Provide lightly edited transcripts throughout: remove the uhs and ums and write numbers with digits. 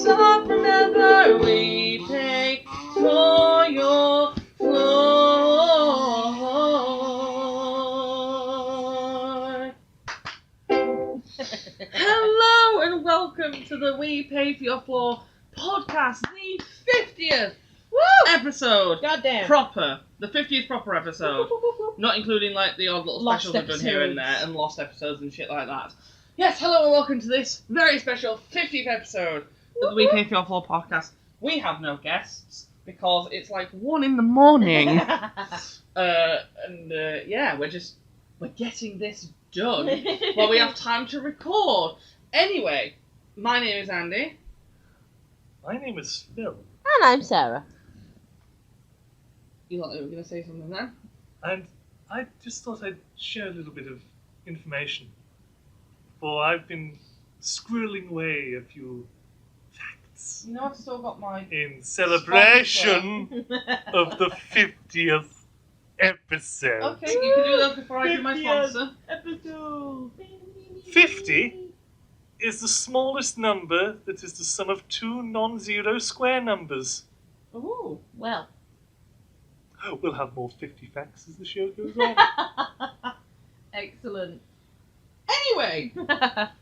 stop, remember, we pay for your floor. Hello and welcome to the We Pay for Your Floor podcast, the 50th episode. Goddamn. Proper. The 50th proper episode. Not including like the odd little Lost specials we've done here and there episodes. and lost episodes and shit like that. Yes, hello and welcome to this very special 50th episode of the We Pay for Your Floor podcast. We have no guests because it's like 1 in the morning. Yeah, we're getting this done while we have time to record. Anyway, my name is Andy. My name is Phil. And I'm Sarah. You thought you were going to say something then? And I just thought I'd share a little bit of information. For I've been squirreling away a few facts You know, I've still got my... in celebration of the 50th episode. Okay, you can do that before I do my 50th sponsor. Episode 50 is the smallest number that is the sum of two non-zero square numbers. Ooh. Well. We'll have more 50 facts as the show goes on. Excellent. Anyway,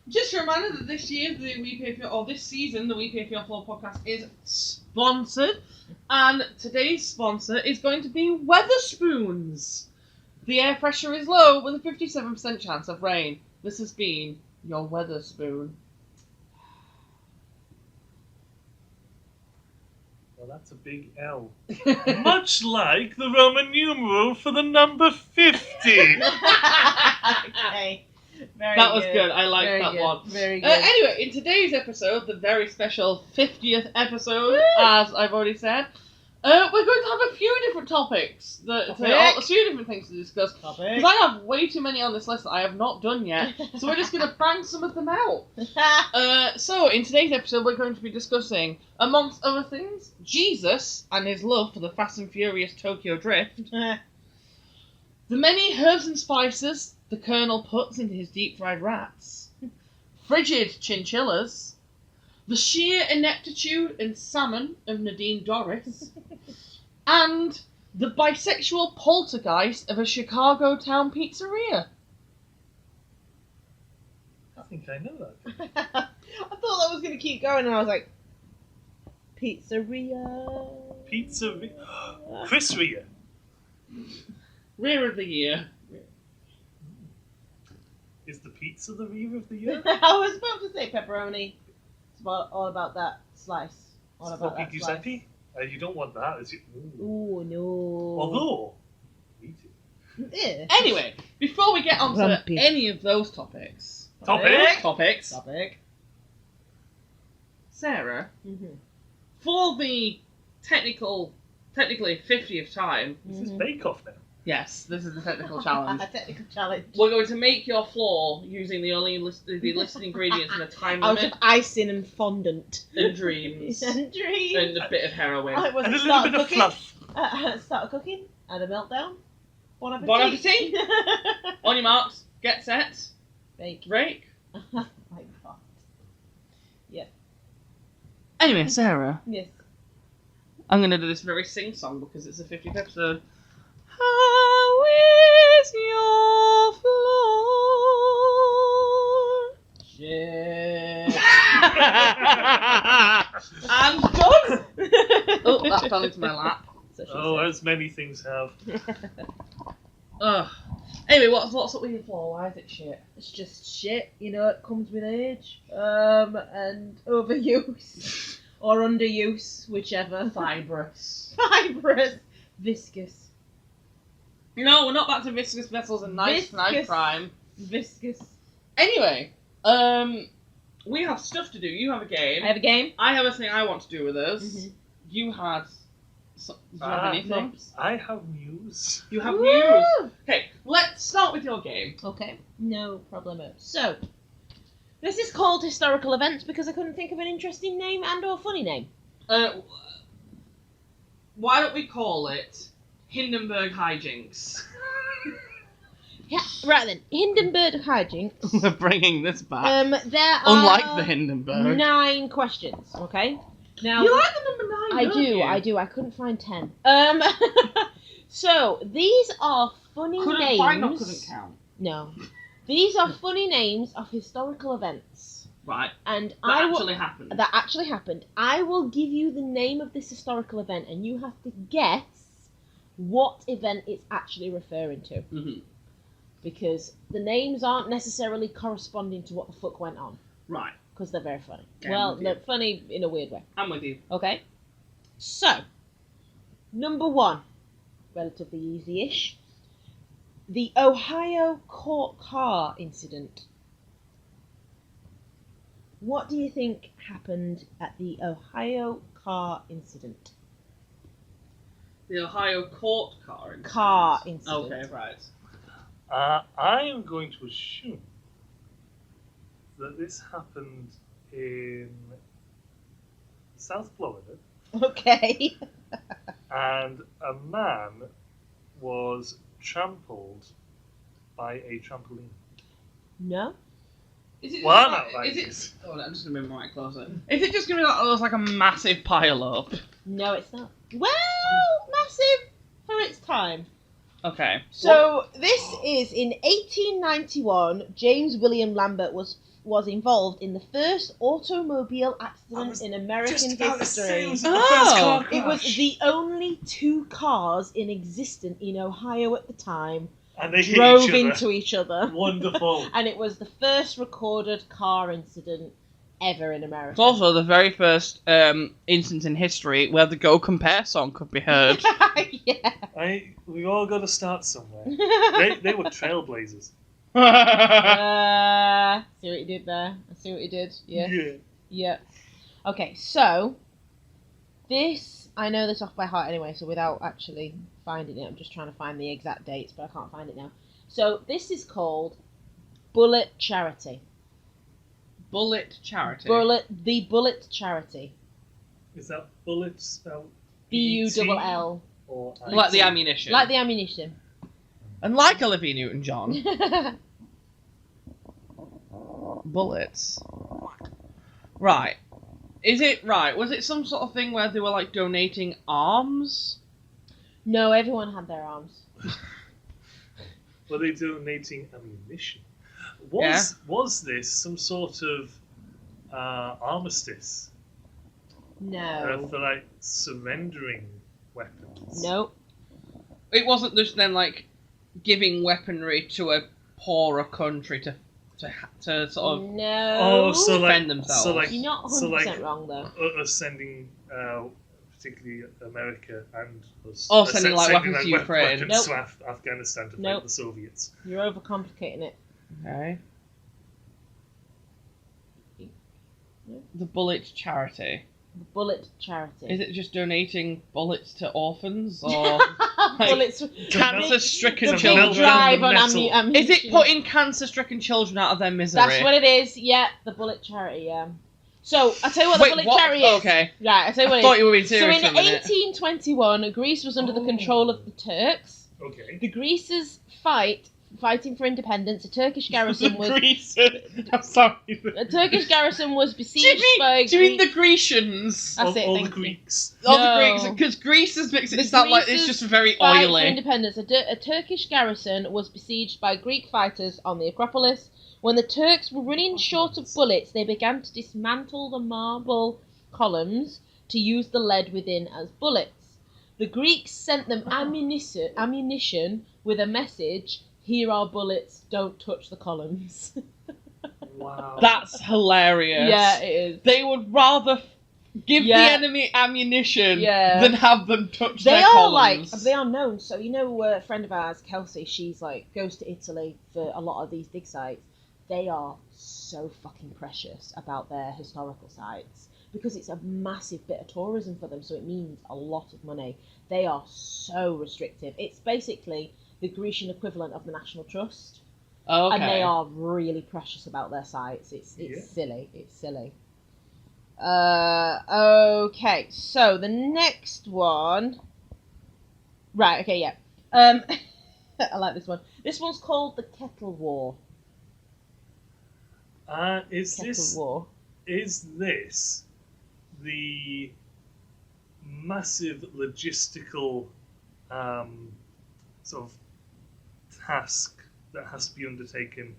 just a reminder that this year, this season, the We Pay for Your Floor podcast is sponsored. And today's sponsor is going to be Weatherspoons. The air pressure is low with a 57% chance of rain. This has been your Weatherspoon. Well, that's a big L. Much like the Roman numeral for the number 50. Okay. Very That was good. I liked Very that good. one. Very good. Anyway, in today's episode, the very special 50th episode, as I've already said, we're going to have a few different topics, a few different things to discuss. Because I have way too many on this list that I have not done yet, so we're just going to bang some of them out. So, in today's episode, we're going to be discussing, amongst other things, Jesus and his love for the Fast and Furious Tokyo Drift, the many herbs and spices the Colonel puts into his deep-fried rats, frigid chinchillas, the sheer ineptitude and salmon of Nadine Dorris, and the bisexual poltergeist of a Chicago town pizzeria. I think I know that. I thought that was going to keep going, and I was like, pizzeria. Chris Ria. Rear of the year. Is the pizza the rear of the year? I was about to say pepperoni. It's all about that slice. All about Smoky that slice. Giuseppe? You don't want that, is it? Ooh, no. Although, eat it. Yeah. Anyway, before we get on to Grumpy. any of those topics, Topics? Sarah, Mm-hmm. for the technically 50th time, This is Bake Off now. yes, this is the technical challenge. A technical challenge. We're going to make your floor using the only the listed ingredients and a time Out limit of icing and fondant. and dreams And dreams. and a bit of heroin. I was And a little start bit of cooking. fluff. Start cooking. Add a meltdown. Bon appetit. Bon appetit. On your marks, get set, Bake. break. Oh my god. Anyway, Sarah, Yes. I'm going to do this very sing-song because it's the 50th episode. How is your floor? Shit. I'm done! Oh, that fell into my lap. So she Oh, said. as many things have. Ugh. Anyway, what's up with your floor? Why is it shit? It's just shit, you know, it comes with age. And overuse. Or underuse, whichever. Fibrous. Fibrous. Viscous. No, we're not back to viscous vessels and knife crime. Viscous. Anyway, we have stuff to do. You have a game. I have a game. I have a thing I want to do with us. Mhm. You had... do you have anything? I have news. You have Woo! news. Okay, let's start with your game. Okay, no problemo. So, this is called Historical Events because I couldn't think of an interesting name and or funny name. Why don't we call it Hindenburg Hijinks? Yeah, right then. Hindenburg hijinks. We're bringing this back. There are Unlike the Hindenburg. 9 questions. Okay. Now You like the number 9? I don't do. you? I do. I couldn't find 10. So these are funny names. Couldn't count. No, these are funny names of historical events. Right. And Happened. That actually happened. I will give you the name of this historical event, and you have to guess what event it's actually referring to. Mm-hmm. Because the names aren't necessarily corresponding to what the fuck went on. Right. Because they're very funny. Okay, Well, they're funny in a weird way. I'm with you. Okay. So, number 1, relatively easy-ish. The Ohio court car incident. What do you think happened at the Ohio car incident? The Ohio court car incident. Car incident. Okay, right. I am going to assume that this happened in South Florida, Okay. and a man was trampled by a trampoline. No? Is it? Well, just no, like- is it? Oh, I'm just gonna move my mic closer. Is it just gonna be like a massive pile up? No, it's not. Well, massive for its time. Okay. So this is in 1891. James William Lambert was involved in the first automobile accident in American history. It was the only 2 cars in existence in Ohio at the time. And they drove hit each other. into each other. Wonderful. And it was the first recorded car incident ever in America. It's also the very first instance in history where the Go Compare song could be heard. Yeah. We all got to start somewhere. They were trailblazers. See what you did there? I see what you did. Yeah. Yeah. Okay, so this, I know this off by heart anyway, so without actually finding it, I'm just trying to find the exact dates, but I can't find it now. So this is called Bullet Charity. Bullet Charity. The Bullet Charity. Is that bullet spelled B-U-L-L. or Like the ammunition. Like the ammunition. And like Olivia Newton-John. Bullets. Right. Is it right? Was it some sort of thing where they were like donating arms? No, everyone had their arms. Were they donating ammunition? Was this some sort of armistice? No. For like surrendering weapons? Nope. It wasn't just then like giving weaponry to a poorer country to sort of No. Oh, so like, defend themselves. so like, You're not 100% so like wrong though. us sending, particularly America and us, Or sending, like, weapons to Ukraine. weapons to Afghanistan to fight the Soviets. You're overcomplicating it. Okay. The Bullet Charity. The Bullet Charity. Is it just donating bullets to orphans or Bullets. cancer-stricken The children? big drive on Metal. ammunition. Is it putting cancer-stricken children out of their misery? That's what it is. Yeah, the Bullet Charity. Yeah. So I tell you what the Bullet Charity is. Okay. Right. I tell you what I it thought is. you were being So serious in for a minute. 1821, Greece was under the control of the Turks. Okay. The Greases fighting for independence. A Turkish garrison was I'm sorry. a Turkish garrison was besieged by. Do you mean the Grecians? That's it, all thank the you. Greeks. Oh, No. the Greeks, because Greece makes it The sound like it's Greases just very Fight for oily. independence. A Turkish garrison was besieged by Greek fighters on the Acropolis. When the Turks were running short of bullets, they began to dismantle the marble columns to use the lead within as bullets. The Greeks sent them ammunition with a message: "Here are bullets. Don't touch the columns." Wow. That's hilarious. Yeah, it is. They would rather give the Yeah. enemy ammunition Yeah. than have them touch They their are columns. they are known. So a friend of ours, Kelsey, she's like goes to Italy for a lot of these dig sites. They are so fucking precious about their historical sites because it's a massive bit of tourism for them. So it means a lot of money. They are so restrictive. It's basically the Grecian equivalent of the National Trust, Okay. and they are really precious about their sites. It's silly. It's silly. Okay, so the next one. Right. Okay. Yeah. I like this one. This one's called the Kettle War. Is War. this the massive logistical sort of task that has to be undertaken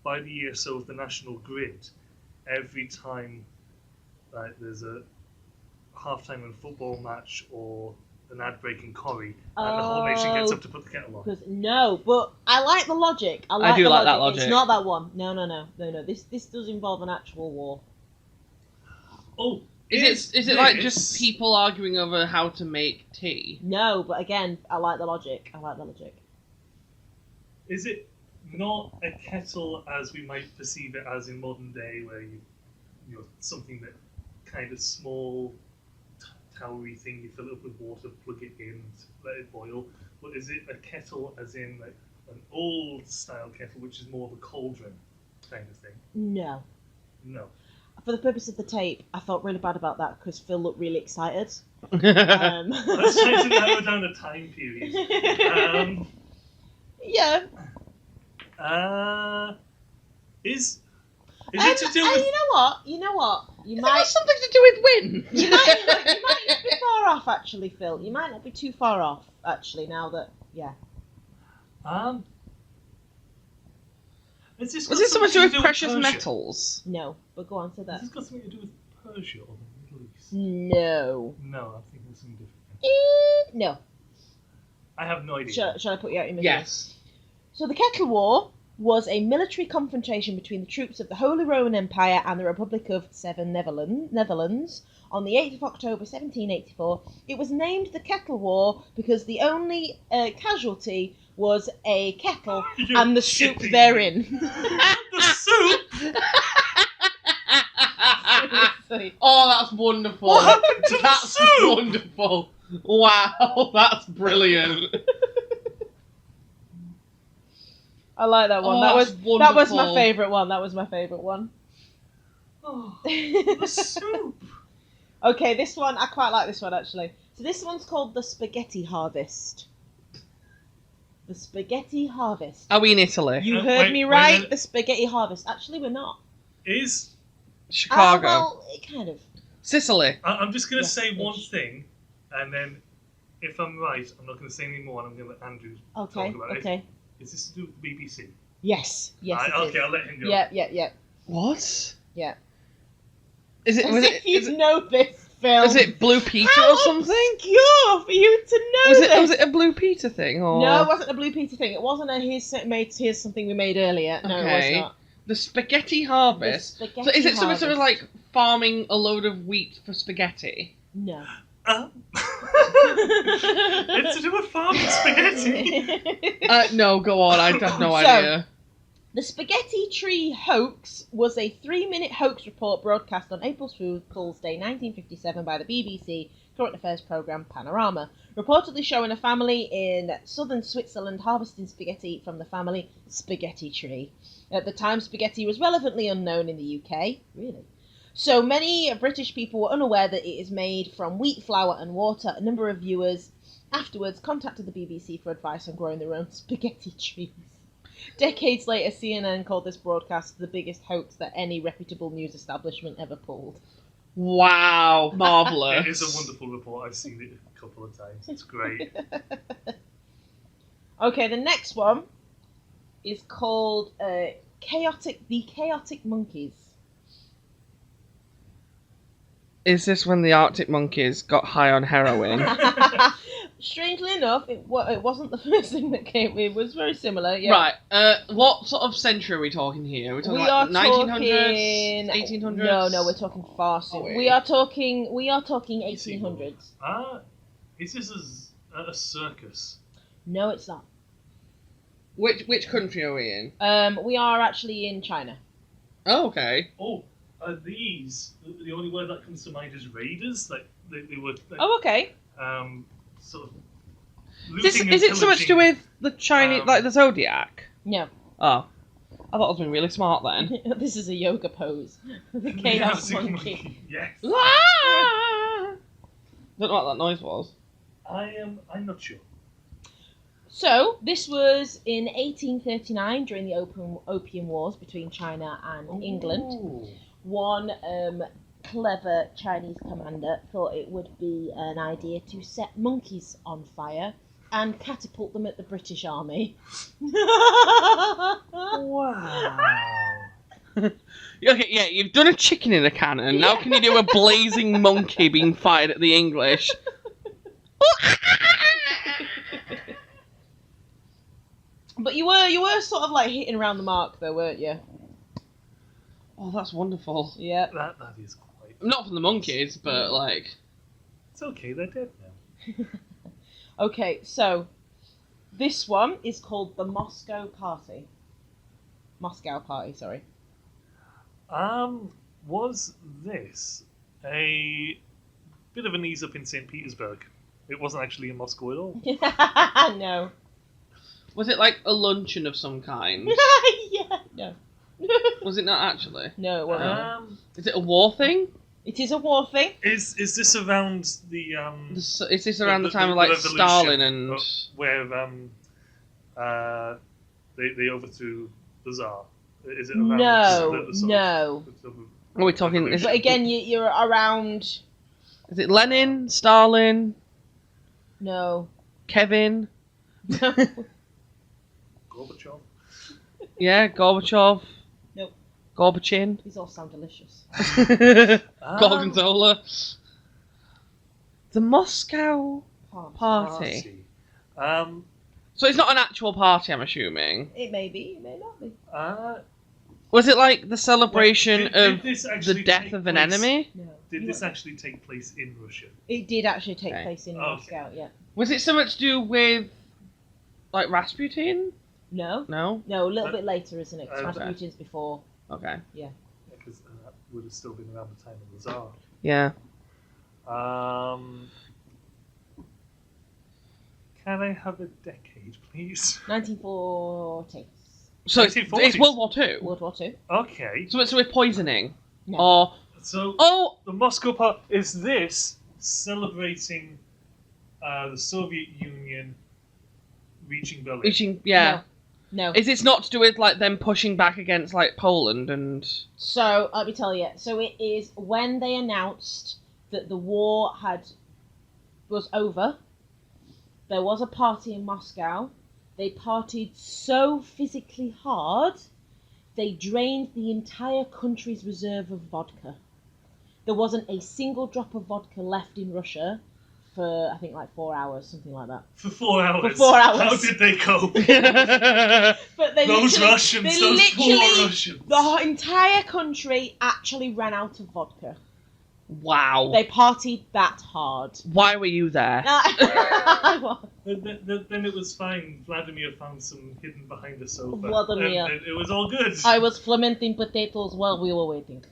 by the ESO of the National Grid every time there's a half-time in a football match or an ad break in Corrie, and the whole nation gets up to put the kettle on? No, but I like the logic. I do like that logic. It's not that one. No. This does involve an actual war. Oh, is it like just people arguing over how to make tea? No, but again, I like the logic. Is it not a kettle as we might perceive it as in modern day, where you something that kind of small, towery thing, you fill it up with water, plug it in, let it boil? But is it a kettle as in like an old style kettle, which is more of a cauldron kind of thing? No. For the purpose of the tape, I felt really bad about that because Phil looked really excited. I was trying to narrow down a time period. Yeah. Is it to do with... You know what? You Is might... it something to do with wind? You might not be far off, actually, Phil. You might not be too far off, actually, now that... Yeah. Was this something to do with precious Persia? metals? No, but go on to that. Has this got something to do with Persia or the Middle East? No. No, I'm thinking of something different. No. I have no idea. Shall I put you out your misery? Yes. So the Kettle War was a military confrontation between the troops of the Holy Roman Empire and the Republic of Seven Netherlands on the 8th of October 1784. It was named the Kettle War because the only casualty was a kettle and the soup therein. The soup? Oh, that's wonderful. What happened to that's the soup? Wonderful. Wow, that's brilliant. I like that one. Oh, that was my wonderful. favourite one. Oh, the soup. Okay, this one, I quite like this one actually. So this one's called the Spaghetti Harvest. The Spaghetti Harvest. Are we in Italy? You heard me right, the Spaghetti Harvest. Actually, we're not. Is... Chicago. Well, it kind of. Sicily. I'm just going to Yes, say one ish. thing, and then if I'm right, I'm not going to say any more, and I'm going to let Andrew talk about it. Okay. Is this to do with the BBC? Yes. Yes. it Okay, is. I'll let him go. Yeah. What? Yeah. Is it? As Was if it? you Is it, know this film. is it Blue Peter How or something? obscure for you to know Was this. it a Blue Peter thing or? No, it wasn't a Blue Peter thing. It wasn't a here's something we made earlier. No, it was Okay. not. The Spaghetti Harvest. The So is Spaghetti it something sort of Harvest. like farming a load of wheat for spaghetti? No. It's to do with farming spaghetti. No, go on. I have no So- idea. The Spaghetti Tree Hoax was a 3-minute hoax report broadcast on April Fool's Day 1957 by the BBC current affairs programme Panorama, reportedly showing a family in southern Switzerland harvesting spaghetti from the family spaghetti tree. At the time, spaghetti was relevantly unknown in the UK. Really? So many British people were unaware that it is made from wheat flour and water. A number of viewers afterwards contacted the BBC for advice on growing their own spaghetti trees. Decades later, CNN called this broadcast the biggest hoax that any reputable news establishment ever pulled. Wow, marvellous. It is a wonderful report. I've seen it a couple of times. It's great. Okay, the next one is called The Chaotic Monkeys. Is this when the Arctic monkeys got high on heroin? Strangely enough, it wasn't the first thing that came. It was very similar. Yeah. Right. What sort of century are we talking here? Are we talking like 1900s, 1800s? No, we're talking far soon. Are we? We are talking 1800s. Is this a circus? No, it's not. Which country are we in? We are actually in China. Oh, okay. Oh, are these the only word that comes to mind is raiders? Like they were. Like, Oh, okay. Sort of. Is it so much to do with the Chinese, like the zodiac? No. Oh, I thought I was being really smart then. This is a yoga pose. The chaos monkey. Yes. Ah! Don't know what that noise was. I'm not sure. So, this was in 1839 during the Opium Wars between China and England. Ooh. One clever Chinese commander thought it would be an idea to set monkeys on fire and catapult them at the British Army. Wow. Okay, yeah, you've done a chicken in a cannon. Now can you do a blazing monkey being fired at the English? But you were sort of like hitting around the mark though, weren't you? Oh, that's wonderful. Yeah. That is quite... Not from the monkeys, but like... It's okay, they're dead now. Okay, so this one is called the Moscow Party. Moscow Party, sorry. Was this a bit of an ease up in St. Petersburg? It wasn't actually in Moscow at all. No. Was it like a luncheon of some kind? Yeah. No. Was it not actually? No, it wasn't. Is it a war thing? It is a war thing. Is this around the Is this around the time of like revolution Stalin and where they overthrew the Tsar? Is it around No. are we talking? Is But it, again, you're around. is it Lenin, Stalin, No. Kevin? Gorbachev? Yeah, Gorbachev. Nope. Gorbachin. These all sound delicious. Gorgonzola. The Moscow Party. So it's not an actual party, I'm assuming. It may be, it may not be. Was it like the celebration did of this actually the death take of an place- enemy? No. Did this actually take place in Russia? It did actually take Okay. place in Okay. Moscow, yeah. Was it something to do with like Rasputin? No? No? No, a little bit later, isn't it? 'Cause Okay. Rasputin's before. Okay. Because that would have still been around the time of the Tsar. Yeah. Can I have a decade, please? 1940. So it's 1940s. World War Two. World War Two. Okay. So it's with poisoning. No. Or So oh the Moscow Party is this celebrating the Soviet Union reaching Berlin? reaching yeah. No. Is it not to do with like them pushing back against like Poland and So, let me tell you. So it is when they announced that the war was over. There was a party in Moscow. They partied so physically hard, they drained the entire country's reserve of vodka. There wasn't a single drop of vodka left in Russia for, I think, like 4 hours, something like that. For 4 hours. For 4 hours. How did they cope? But they Those literally- Russians, they those poor literally- Russians. The entire country actually ran out of vodka. wow. They partied that hard. Why were you there? I was. Then it was fine. Vladimir found some hidden behind the sofa. Vladimir. And it was all good. I was fermenting potatoes while we were waiting.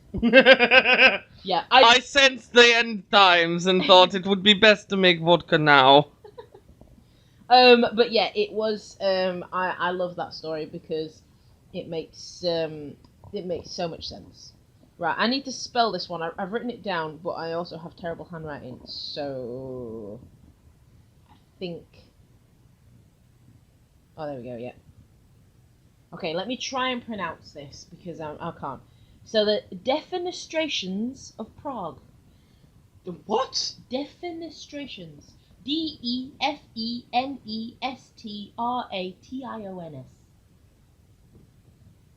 Yeah, I sensed the end times and thought it would be best to make vodka now. But yeah, it was. I love that story because it makes so much sense. Right, I need to spell this one. I've written it down, but I also have terrible handwriting, so I think. Oh, there we go. Yeah. Okay, let me try and pronounce this because I can't. So the Defenestrations of Prague. The what? Defenestrations. Defenestrations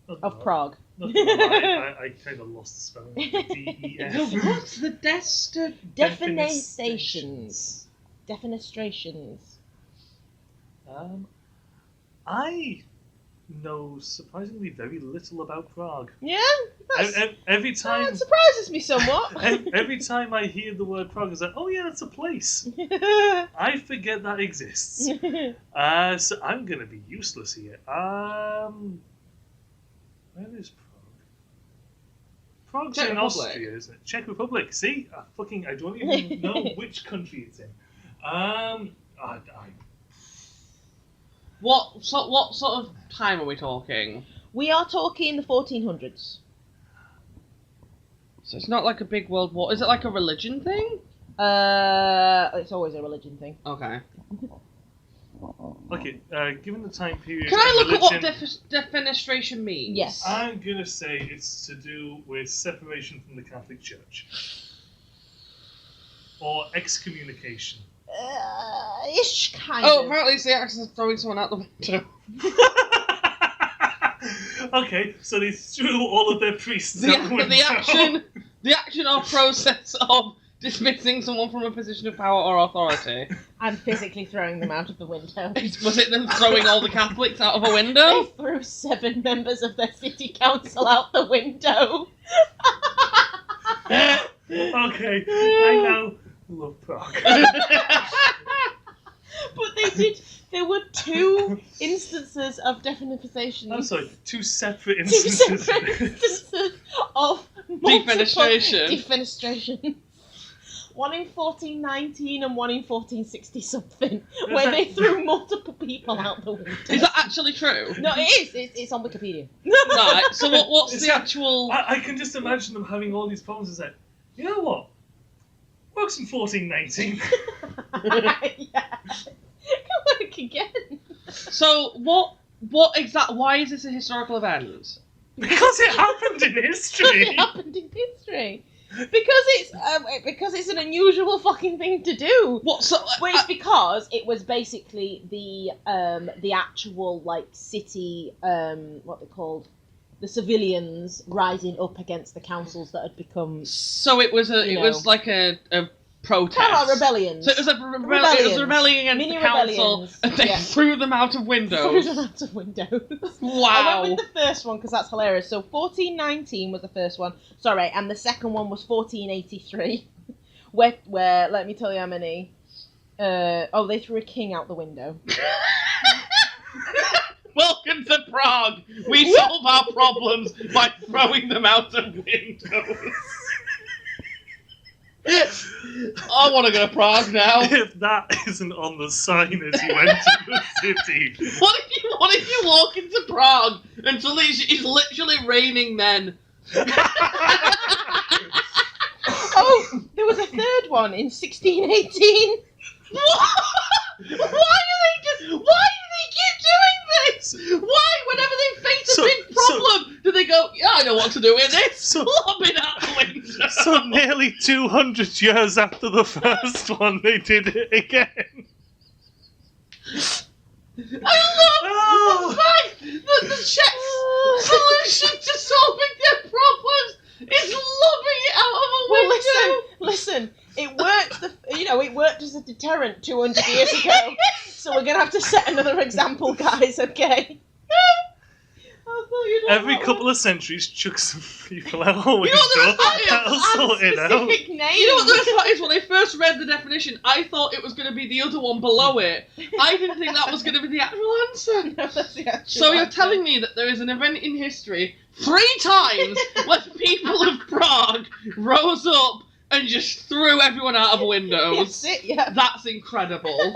of Prague. I kind of lost the spelling. DEF. What's the Defenestrations. Defenestrations. I know surprisingly very little about Prague. Yeah, Every time, that surprises me somewhat. every time I hear the word Prague, it's like, oh yeah, that's a place. I forget that exists. So I'm gonna be useless here. Where is Prague? Prague's Czech in Republic. Austria, isn't it? Czech Republic. See, I don't even know which country it's in. What sort of time are we talking? We are talking the 1400s. So it's not like a big world war. Is it like a religion thing? It's always a religion thing. Okay. Okay, given the time period... Can I look at what religion, defenestration means? Yes. I'm going to say it's to do with separation from the Catholic Church. Or excommunication. Ish, kind Oh, of. apparently it's the action of throwing someone out the window. Okay, so they threw all of their priests out the window. The action or process of dismissing someone from a position of power or authority. And physically throwing them out of the window. Was it them throwing all the Catholics out of a window? They threw 7 members of their city council out the window. Okay, I now love Prague. But they did. There were 2 instances of defenestration. I'm sorry, 2 separate 2 instances. separate instances of Defenestration. Defenestration. One in 1419 and one in 1460 something, where they threw multiple people out the window. Is that actually true? No, it is. It's on Wikipedia. Right, so what's the actual... I can just imagine them having all these problems and say, you know what? Works in 1419. Yeah. Can work again. So what why is this a historical event? Because it happened in history. It happened in history. Because it's an unusual fucking thing to do. What? So, Well, it's because it was basically the actual like city what they're called, the civilians rising up against the councils that had become so it was like a protest. kind of like rebellions. So it was a rebellion against Mini the council, rebellions. and they Yeah. threw them out of Threw windows. them out of windows. Wow. I went with the first one because that's hilarious. So 1419 was the first one. Sorry, and the second one was 1483. Where let me tell you how many. They threw a king out the window. Welcome to Prague. We solve our problems by throwing them out of windows. I want to go to Prague now. If that isn't on the sign as you enter the city. What if you walk into Prague and suddenly it's literally raining men? Oh, there was a third one in 1618. What? Why do they keep doing this? Why, whenever they face a big problem, do they go, yeah, I know what to do with this? Lob it out the window. So nearly 200 years after the first one, they did it again. I love the fact that the Czechs' solution to solving their problems is lobbing it out of a window. Well, listen. It worked. It worked as a deterrent 200 years ago. So we're gonna have to set another example, guys. Okay. Every couple of centuries, chuck some people out a window. That'll sort it out. Specific name. You know what the part is? When I first read the definition, I thought it was going to be the other one below it. I didn't think that was going to be the actual answer. No, that's the actual So you're answer. telling me that there is an event in history 3 times where the people of Prague rose up and just threw everyone out of windows? That's it. Yeah. That's incredible.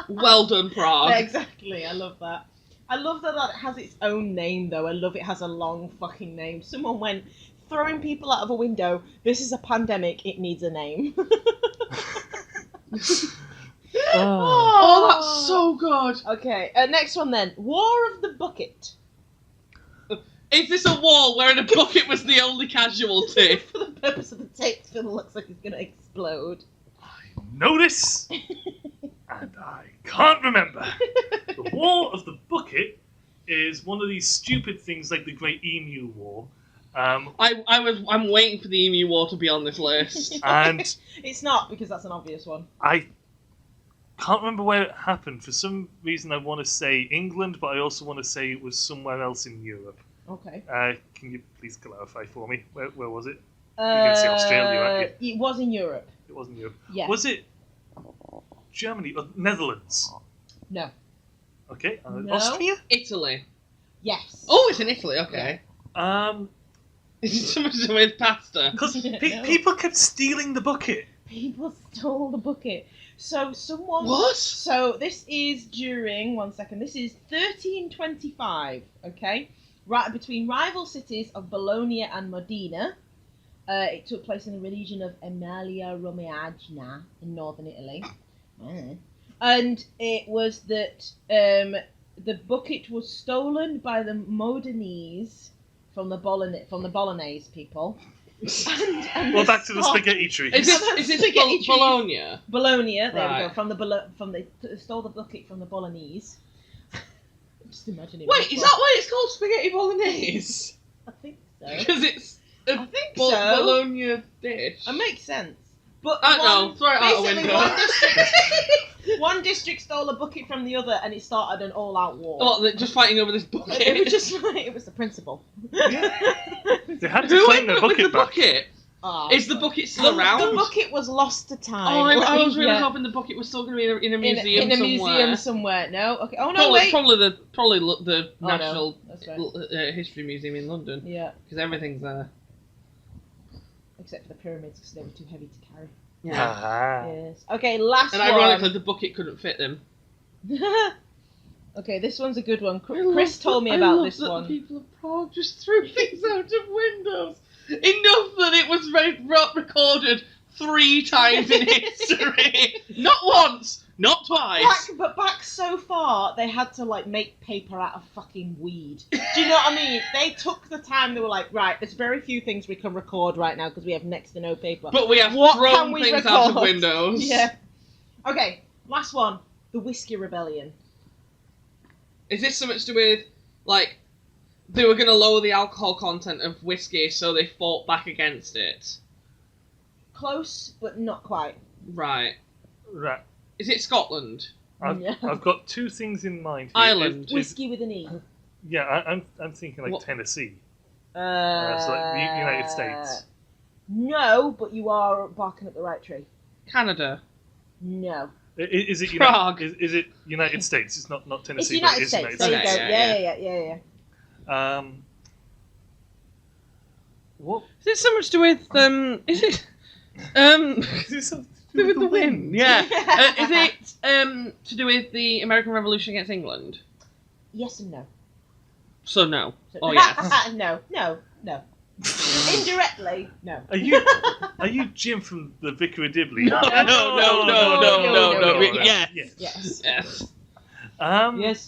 Well done, Prague. Yeah, exactly. I love that. I love that it has its own name, though. I love it has a long fucking name. Someone went, throwing people out of a window. This is a pandemic. It needs a name. Oh, that's so good. Okay, next one then. War of the Bucket. Is this a war wherein a bucket was the only casualty? For the purpose of the tape, it looks like it's going to explode. I know this, and I can't remember. The War of the Bucket is one of these stupid things like the Great Emu War. I'm waiting for the Emu War to be on this list. And It's not, because that's an obvious one. I can't remember where it happened. For some reason I want to say England, but I also want to say it was somewhere else in Europe. Okay. Can you please clarify for me? Where was it? You're going to say Australia, aren't you? It was in Europe. It wasn't Europe. Yeah. Was it Germany or Netherlands? No. Okay. No. Austria? Italy. Yes. Oh, it's in Italy, okay. Is it something to do with pasta? Because No. people kept stealing the bucket. People stole the bucket. So someone... What? So this is during... One second. This is 1325, okay? Right between rival cities of Bologna and Modena. It took place in the region of Emilia-Romagna in northern Italy. And it was that the bucket was stolen by the Modenese from the Bolognese people. And Well, back to the spaghetti tree. Is it Bologna? Bologna, there we Right. go. They stole the bucket from the Bolognese. Just imagine it. Wait, is that why it's called spaghetti bolognese? I think so. Because it's a I think so. Bologna dish. It makes sense. But I don't know. Throw it out a basically window. one district stole a bucket from the other, and it started an all-out war. Oh, they're just fighting over this bucket. It was the principal. They had to Who claim ended their up with bucket the back. bucket? Oh, Is the bucket still around? The bucket was lost to time. Oh, I was really Yeah. hoping the bucket was still going to be in a museum in a somewhere. museum somewhere. No, okay. Oh no, Probably wait. probably the Oh, National no. That's right. History Museum in London, Yeah, because everything's there. except for the pyramids because they were too heavy to carry. Yeah. Ah. Yes. Okay, last And one. ironically, the bucket couldn't fit them. Okay, this one's a good one. Chris told me about this that one. The people of Prague just threw things out of windows. Enough that it was recorded 3 times in history. Not once, not twice. Back so far, they had to make paper out of fucking weed. Do you know what I mean? They took the time. They were like, right, there's very few things we can record right now because we have next to no paper. But we have What thrown can we things out of record? windows. Yeah. Okay, last one. The Whiskey Rebellion. Is this something to do with, they were going to lower the alcohol content of whiskey, so they fought back against it? Close, but not quite. Right. Right. Is it Scotland? I've got 2 things in mind here. Ireland. Whiskey with an E. Yeah, I'm thinking What? Tennessee. So the United States. No, but you are barking up the right tree. Canada. No. Is it Prague. Is it United States? It's not It's Tennessee. United but it's States. United There you States. go. Yeah. What? Is it so much to do with, is it, Is it something to do with the wind? Yeah. Is Yeah. it, to do with the American Revolution against England? Yes and no. So no. So- Oh yes. No. Indirectly, no. Are you Jim from the Vicar of Dibley? No. No. Yes. Yes. Yes.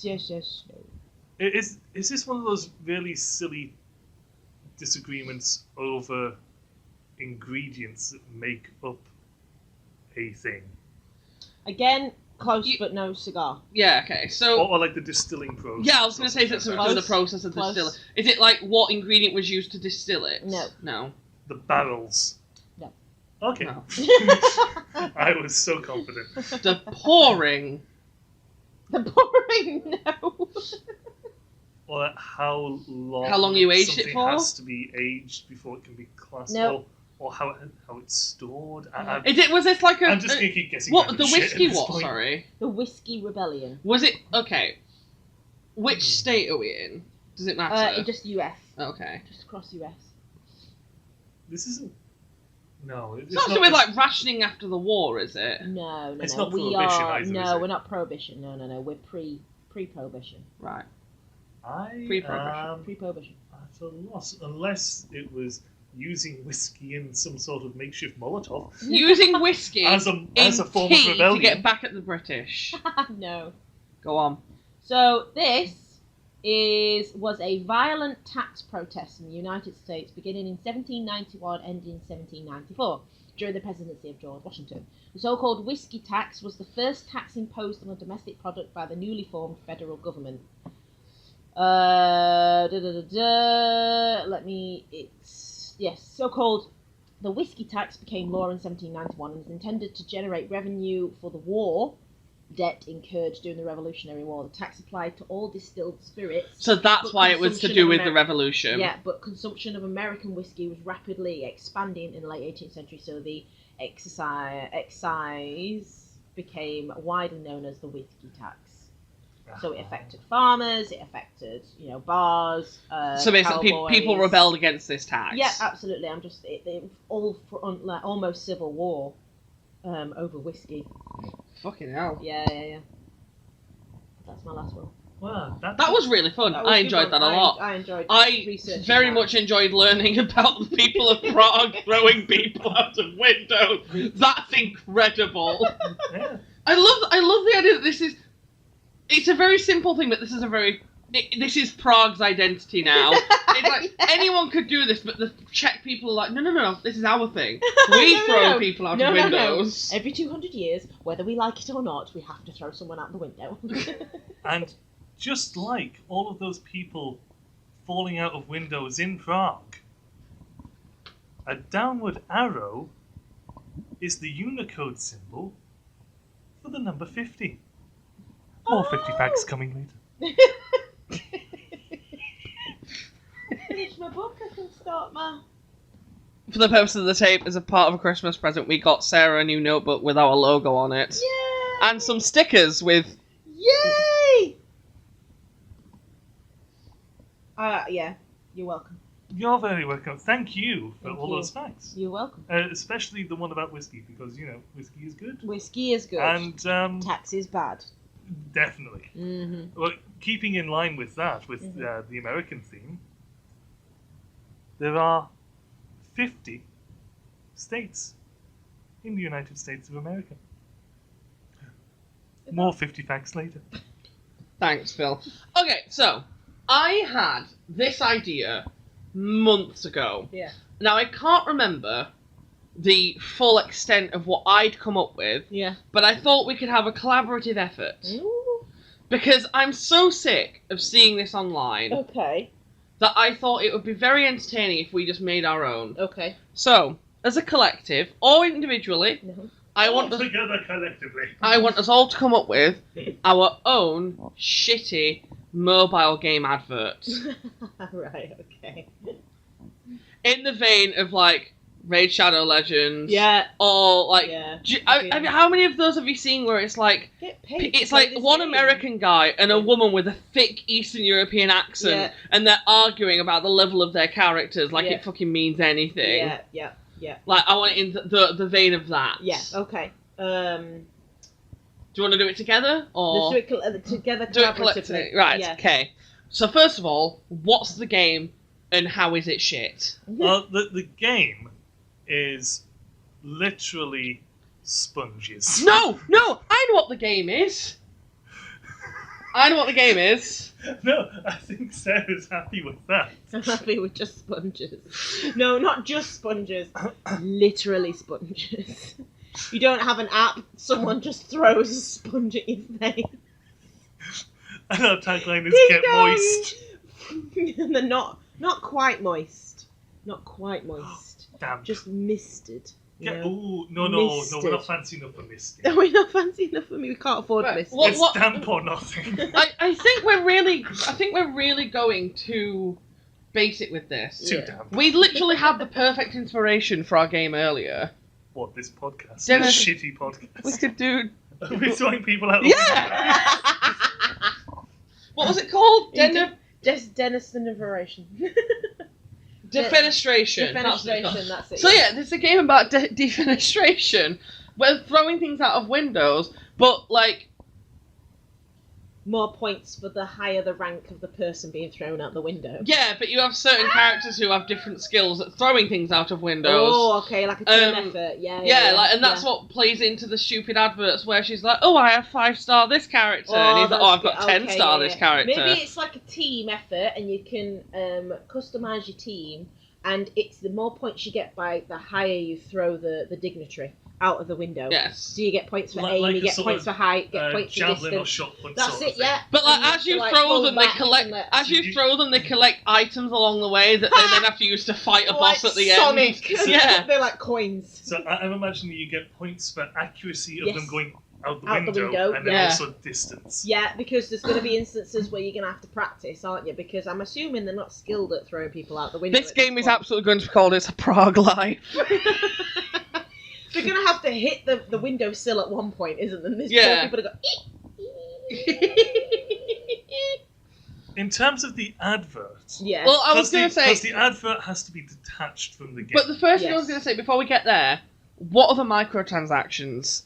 Yes. Is this one of those really silly disagreements over ingredients that make up a thing? Again, close but no cigar. Yeah, okay. So Or like the distilling process? yeah, I was going to say, is it something to do with the process of Close. distilling? Is it what ingredient was used to distill it? No. No. The barrels. No. Okay. No. I was so confident. The pouring. The pouring, no. Or how long? How long you aged it something for? has to be aged before it can be classed. No. Or how it's stored. Was this like a... I'm just going to keep guessing. what, random the shit whiskey at this what, point. sorry? The Whiskey Rebellion. Was it... Okay. Which state are we in? Does it matter? Just US. Okay. Just across US. This isn't. No, It's not something like rationing after the war, is it? No. It's no. not We prohibition are. either, is No, it? we're not prohibition. No. We're pre-prohibition. Right. I Pre-prohibition. Pre-prohibition. at a loss, unless it was using whiskey in some sort of makeshift Molotov Using whiskey as a in form tea of rebellion. to get back at the British. No. Go on. So this was a violent tax protest in the United States beginning in 1791, ending in 1794, during the presidency of George Washington. The so-called whiskey tax was the first tax imposed on a domestic product by the newly formed federal government. So-called the whiskey tax became law in 1791 and was intended to generate revenue for the war debt incurred during the Revolutionary War. The tax applied to all distilled spirits. So that's but why it was to consumption do of with the revolution. Yeah, but consumption of American whiskey was rapidly expanding in the late 18th century, so the excise became widely known as the whiskey tax. So it affected farmers, it affected, bars. So basically, cowboys. people rebelled against this tax. Yeah, absolutely. It was all for almost civil war over whiskey. Fucking hell. Yeah. That's my last one. Wow, That was really fun. That was I a good enjoyed one. that a lot. I enjoyed I researching very that. much enjoyed learning about the people of Prague throwing people out of windows. That's incredible. Yeah. I love the idea that it's a very simple thing, but this is Prague's identity now. It's like anyone could do this, but the Czech people are like, no, this is our thing. We throw people out of windows. Every 200 years, whether we like it or not, we have to throw someone out the window. And just like all of those people falling out of windows in Prague, a downward arrow is the Unicode symbol for the number 50. More 50 facts coming later. Finish my book, I can start my... For the purpose of the tape, as a part of a Christmas present, we got Sarah a new notebook with our logo on it. Yay! And some stickers with... Yay! Yeah, you're welcome. You're very welcome. Thank you for all those facts. You're welcome. Especially the one about whiskey, because, whiskey is good. Whiskey is good. And, tax is bad. Definitely. Mm-hmm. Well, keeping in line with that, with the American theme, there are 50 states in the United States of America. More 50 facts later. Thanks, Phil. Okay, so, I had this idea months ago. Yeah. Now, I can't remember the full extent of what I'd come up with. Yeah. But I thought we could have a collaborative effort. Ooh. Because I'm so sick of seeing this online Okay. that I thought it would be very entertaining if we just made our own. Okay. So, as a collective, or individually, No. I want together collectively. I want us all to come up with our own shitty mobile game advert. Right, okay. In the vein of, like, Raid Shadow Legends. Yeah. Or, like... Yeah. I mean, how many of those have you seen where it's like... Get paid It's to play like this one game. American guy and a woman with a thick Eastern European accent, and they're arguing about the level of their characters like it fucking means anything. Yeah. Like, I want it in the vein of that. Yeah, okay. Do you want to do it together? Or Let's do it together do it collaboratively. collectively? Right, Yeah. okay. So first of all, what's the game and how is it shit? Well, the game is literally sponges. No! I know what the game is! I know what the game is. No, I think Sarah's happy with that. I'm happy with just sponges. No, not just sponges. Literally sponges. You don't have an app, someone just throws a sponge at your face. And our tagline is Ding get dong! moist. And they're not quite moist. Not quite moist. Damn. Just misted. Ooh, no, we're Misted. not fancy enough for misty. We're not fancy enough for me. We can't afford Right, misted. It's damp or nothing. I think we're really going too basic with this. Too damp. We literally had the perfect inspiration for our game earlier. What, this podcast? Dennis- This shitty podcast. We could do... Are we throwing people out? Yeah! What was it called? Defenestration. Defenestration. Defenestration, that's it. So yeah, this is a game about defenestration. We're throwing things out of windows, but like... More points for the higher the rank of the person being thrown out the window. Yeah, but you have certain characters who have different skills at throwing things out of windows. Oh, okay, like a team effort. Yeah, like, and that's what plays into the stupid adverts where she's like, "Oh, I have 5-star this character," and he's like, "Oh, I've got 10-star this character." Maybe it's like a team effort, and you can customize your team, and it's the more points you get by the higher you throw the dignitary out of the window. Yes. So you get points for Like- aim, like you a get sort points of, for height, get points for javelin or distance. shot put That's sort it, of thing. yeah. But like, And you as you have to, throw pull them, they back collect. and let- As you throw them, they collect items along the way that they then have to use to fight a boss at the Sonic. end. Yeah. They're like coins. So I'm imagining you get points for accuracy of Yes. them going out the Out the window, window, and then yeah. also distance. Yeah, because there's going to be instances where you're going to have to practice, aren't you? Because I'm assuming they're not skilled at throwing people out the window. This game is absolutely going to be called "It's a Prague Life." They're going to have to hit the windowsill at one point, isn't there? There's Yeah. people to go. In terms of the advert, Yeah. Well, I was going to say, because the advert has to be detached from the game. but the first thing I was Yes. going to say before we get there, what are the microtransactions?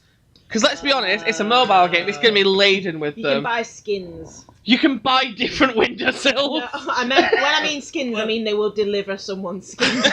Because let's be honest, it's a mobile game. It's going to be laden with you them. can buy skins. You can buy different windowsills. No, when I mean skins, I mean they will deliver someone's skin.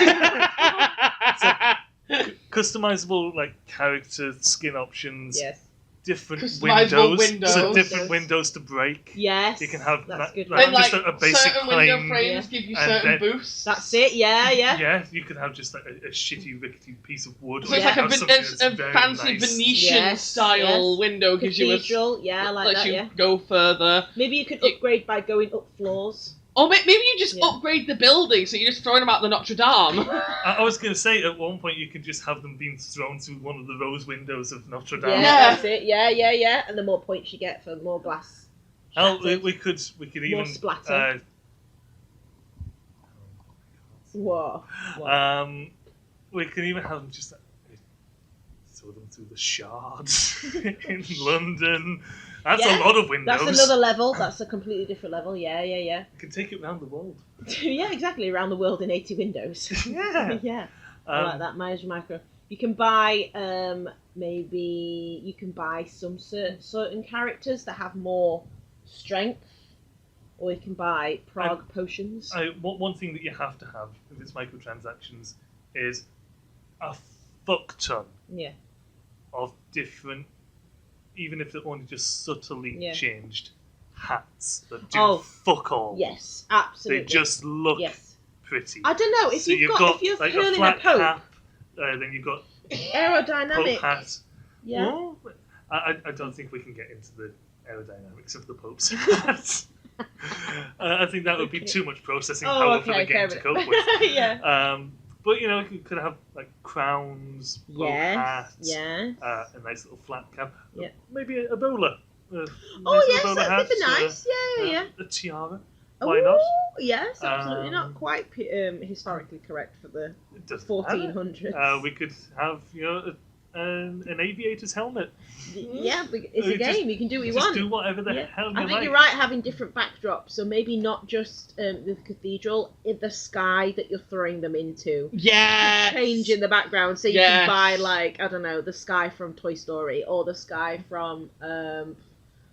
Customizable like character skin options. Yes. different Customizable windows, so windows. different windows to break. Yes. You can have that's good. And just a basic certain window plane. frames give you and certain then- boosts. That's it. Yeah. Yeah, you could have just like a shitty, rickety piece of wood. So or it's you like could have something that's a very fancy nice. Venetian Yes, style yes. window gives you a Cathedral. Yeah, I like lets that. you Yeah. go further. Maybe you could upgrade by going up floors. Or maybe you just Yeah. upgrade the building, so you're just throwing them out the Notre Dame. I was going to say, at one point, you could just have them being thrown through one of the rose windows of Notre Yeah, Dame. that's it. Yeah. And the more points you get for more glass. Hell, shattered. we could More even splatter. Whoa. we could even have them just throw them through the Shard in London. That's Yeah, a lot of windows. That's another level. That's a completely different level. Yeah. You can take it round the world. Yeah, exactly. Around the world in 80 windows. Yeah. Yeah. I like that. Myers Micro. You can buy maybe you can buy some certain characters that have more strength, or you can buy Prague potions. One thing that you have to have if it's microtransactions is a fuck ton Yeah. of different, even if they're only just subtly Yeah. changed, hats that do Oh. fuck all. Yes, absolutely. They just look Yes. pretty. I don't know if So you've got if you're like hurling a flat Pope, cap, then you've got aerodynamic. Pope hat. Yeah. Well, I don't think we can get into the aerodynamics of the Pope's hat. I think that would be Okay. too much processing Oh, power for okay, the game to fair cope enough. with. Yeah. But you know, you could have like crowns, Pope Yes. hats, Yeah. a nice little flat cap, Yeah. maybe a bowler. Oh nice yes, little bowler that'd be hat, nice. Yeah. a tiara. Why not? Oh, yes, absolutely. Not Um, quite historically correct for the It doesn't 1400s. matter. We could have an aviator's helmet. Yeah, but it's a just- game. You can do what you Just want. do whatever the Yeah. hell you I think like. you're right having different backdrops, so maybe not just the cathedral, in the sky that you're throwing them into. Yeah. Change in the background, so you Yes. can buy like I don't know the sky from Toy Story or the sky from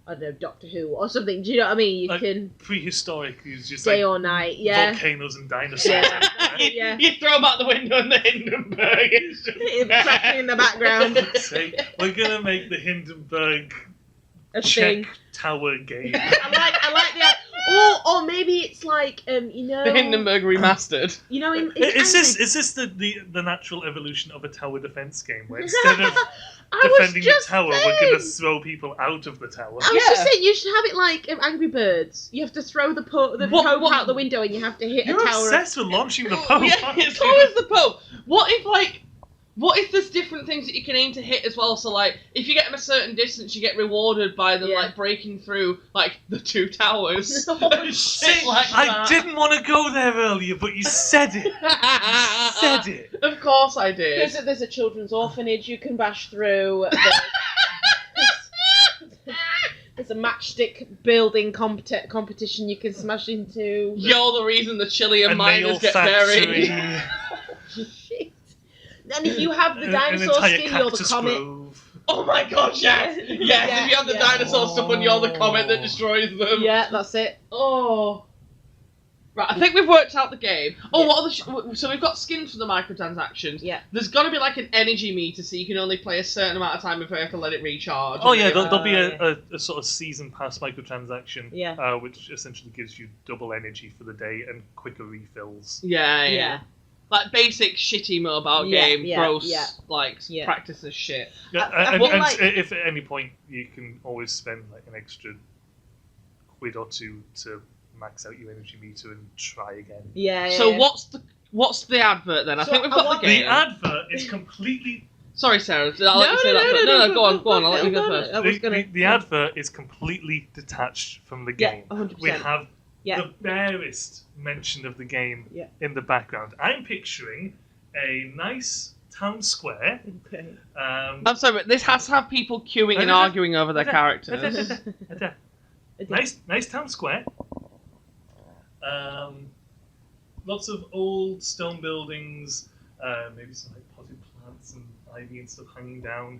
I don't know Doctor Who or something. Do you know what I mean? You Like, can Prehistoric is just day like or night. Yeah. volcanoes and dinosaurs. Yeah. You, you throw them out the window and the Hindenburg is just Cracking in the background. Say, we're gonna make the Hindenburg A check thing. tower game. I like the. Or maybe it's like you know. the Hindenburg remastered. You know, in Is this the natural evolution of a tower defense game where instead of defending the tower, we're gonna throw people out of the tower? I was Yeah. just saying, you should have it like Angry Birds. You have to throw the Pope out the window, and you have to hit You're a tower. obsessed with launching the Pope. Yeah, aren't it's you? always the Pope. What if there's different things that you can aim to hit as well? So like, if you get them a certain distance, you get rewarded by them Yeah. like breaking through like the two towers. No. and shit See, like I that. didn't want to go there earlier, but you said it. You said it. Of course I did. There's a children's orphanage you can bash through. There's a matchstick building competition you can smash into. You're the reason the Chilean A miners nail get factory. buried. Shit. And if you have the An dinosaur entire skin, you're the cactus comet. grove. Oh my god, yes! Yes, Yeah, if you have the yeah. dinosaur stuff on, you're the comet that destroys them. Yeah, that's it. Oh. Right, I think we've worked out the game. Oh, Yeah. what other so we've got skins for the microtransactions. Yeah. There's got to be like an energy meter, so you can only play a certain amount of time before you have to let it recharge. Oh yeah, there'll be yeah. a sort of season pass microtransaction, Yeah. which essentially gives you double energy for the day and quicker refills. Yeah. Like basic shitty mobile Yeah, game, yeah, gross, yeah. like Yeah. practice as shit. Yeah, I and, feel and like- if at any point you can always spend like an extra quid or two to max out your energy meter and try again. Yeah. So yeah. what's the advert then? I So think we've I got want the The game. advert is completely. Sorry, Sarah. I'll let you say that first. No, go on. I'll let you go first. I was gonna. The advert is completely detached from the Yeah, game. 100%. We have Yeah. the barest mention of the game Yeah. in the background. I'm picturing a nice town square. Okay. I'm sorry, but this has to have people queuing and arguing over their characters. Nice town square. Lots of old stone buildings, maybe some like potted plants and ivy and stuff hanging down.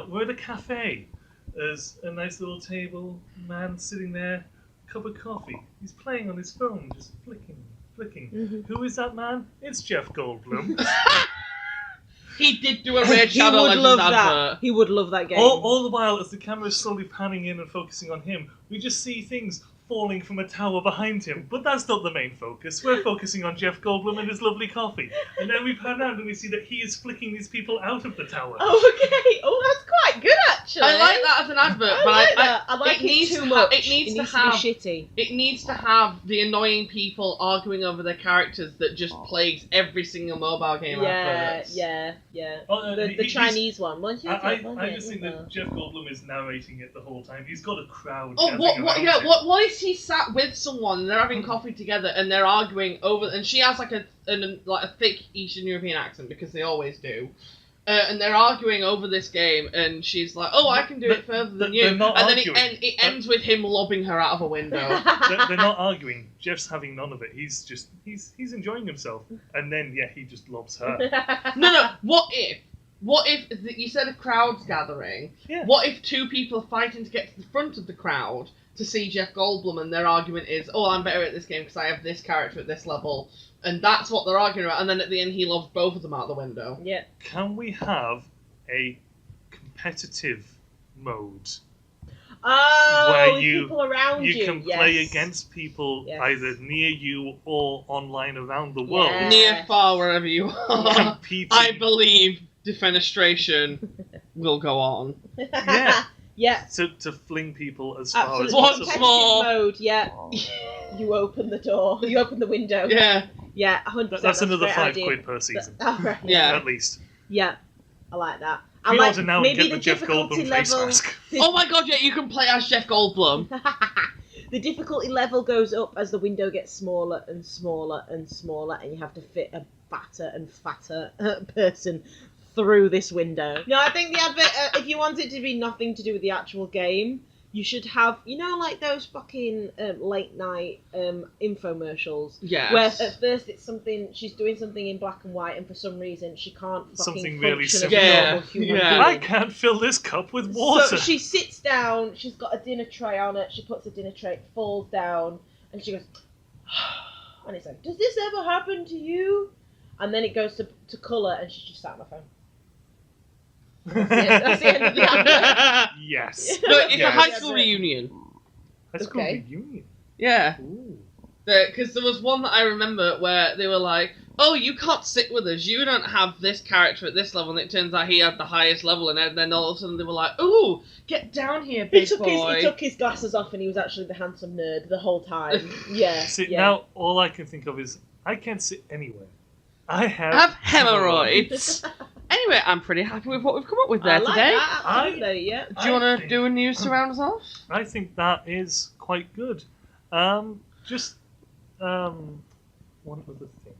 We're at a cafe. There's a nice little table, man sitting there, cup of coffee. He's playing on his phone, just flicking. Mhm. Who is that man? It's Jeff Goldblum. He did do a Raid He Shadow would Legends love advert. that. He would love that game. All the while, as the camera is slowly panning in and focusing on him, we just see things falling from a tower behind him. But that's not the main focus. We're focusing on Jeff Goldblum and his lovely coffee. And then we pan around and we see that he is flicking these people out of the tower. Oh, okay. Oh, that's quite good, actually. I like that as an advert, but I like it too much. It needs to be shitty. It needs to have the annoying people arguing over their characters that just plagues every single mobile game adverts. Yeah. Oh, The Chinese one. I just think that Jeff Goldblum is narrating it the whole time. He's got a crowd. Oh, gathering around him. what is he sat with someone and they're having coffee together and they're arguing over, and she has like a thick Eastern European accent because they always do. And they're arguing over this game, and she's like, "Oh, I can do it further than you." And then it ends with him lobbing her out of a window. They're not arguing. Jeff's having none of it. He's enjoying himself, and then he just lobs her. No. What if you said a crowd's gathering? Yeah. What if two people are fighting to get to the front of the crowd to see Jeff Goldblum, and their argument is, "Oh, I'm better at this game because I have this character at this level." And that's what they're arguing about, and then at the end he loves both of them out the window. Yeah. Can we have a competitive mode? Oh, where with you, people around you. You can play against people either near you or online around the world. Yeah. Near, far, wherever you are. Competing. I believe Defenestration will go on. Yeah. Yeah. To fling people as far as Absolutely. possible. Once more. Mode, yeah. You open the door. You open the window. Yeah. Yeah, 100%. That's another £5 £5 per season. Right. Yeah. At least. Yeah. I like that. Pre-order now and maybe get the Jeff Goldblum face mask. Oh my god, yeah, you can play as Jeff Goldblum. The difficulty level goes up as the window gets smaller and smaller and smaller, and you have to fit a fatter and fatter person through this window. No, I think the advert, if you want it to be nothing to do with the actual game, you should have, like those fucking late night infomercials. Yes. Where at first it's she's doing something in black and white, and for some reason she can't fucking Something function really as a simple. normal human being. I can't fill this cup with water. So she sits down, she's got a dinner tray on it, she puts the dinner tray, it falls down, and she goes, and it's like, does this ever happen to you? And then it goes to colour, and she's just sat on her phone. That's the end of the advert. Yes. No, it's Yes. a high school reunion. High school reunion. Yeah. Ooh. Because there was one that I remember where they were like, "Oh, you can't sit with us. You don't have this character at this level." And it turns out he had the highest level, and then all of a sudden they were like, "Ooh, get down here, big boy." He took his glasses off, and he was actually the handsome nerd the whole time. Yeah. See, yeah. now all I can think of is I can't sit anywhere. I have hemorrhoids. Anyway, I'm pretty happy with what we've come up with there I like today. That, absolutely, yeah. Do you want to do a news to round us off? I think that is quite good. Just one other thing.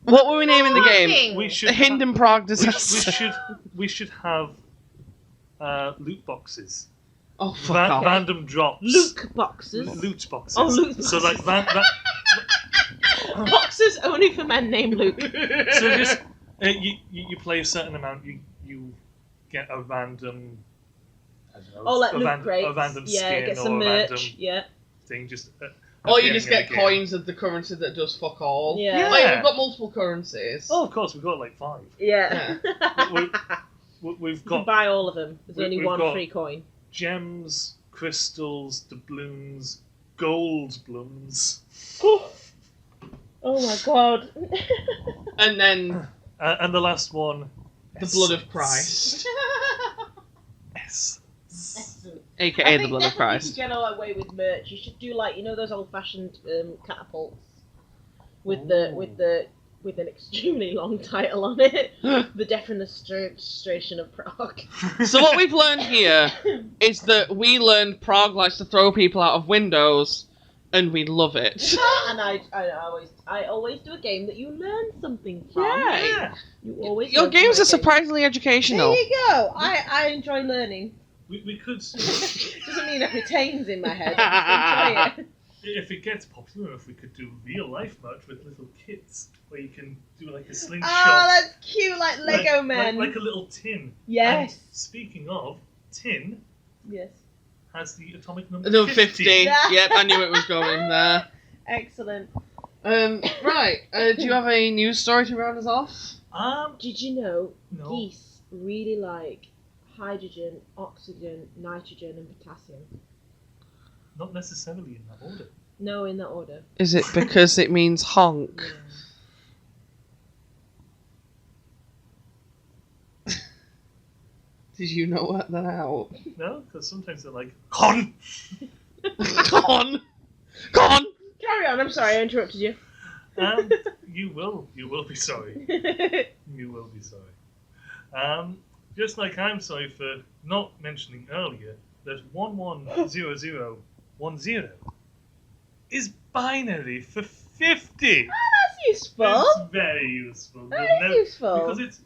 What were we naming the game? We should The Hinden Prague disaster. We should have loot boxes. Oh, fuck off. Random drops. Loot boxes. Loot boxes. Oh, loot boxes. So like boxes only for men named Luke. So just you play a certain amount, you get a random. I don't know, like loot crates. A random yeah, skin get or some a merch. random Yeah. thing. Just. Or you just get appearing in the game. coins of the currency that does fuck all. Yeah. Like, we've got multiple currencies. Oh, of course, we've got like 5. Yeah. We've You can got buy all of them. There's only we've one got- free coin. gems, crystals, doubloons, gold blooms. Oh my god. And then And the last one, the blood of Christ. S. AKA the blood of If Christ. you get away with merch, you should do like those old-fashioned catapults with an extremely long title on it. The Defenestration of Prague. So what we've learned here is that we learned Prague likes to throw people out of windows, and we love it. And I always do a game that you learn something from. Yeah. You always Your learn from games my are surprisingly educational. There you go. I enjoy learning. We could, Doesn't mean it retains in my head. I just enjoy it. if it gets popular enough, we could do real life merch with little kits where you can do like a slingshot. Oh, that's cute, like Lego men. Like a little tin. Yes. And speaking of tin, Yes. has the atomic number No, 50. 50. Yep, I knew it was going there. Excellent. Right. Do you have a news story to round us off? Did you know No. geese really like hydrogen, oxygen, nitrogen, and potassium? Not necessarily in that order. No, in that order. Is it because it means honk? Yeah. Did you not work that out? No, because sometimes they're like, con! Con! Con! Carry on. I'm sorry, I interrupted you. You will be sorry. You will be sorry. Just like I'm sorry for not mentioning earlier that 110010 is binary for 50. That's useful. It's very useful. Very useful. Because it's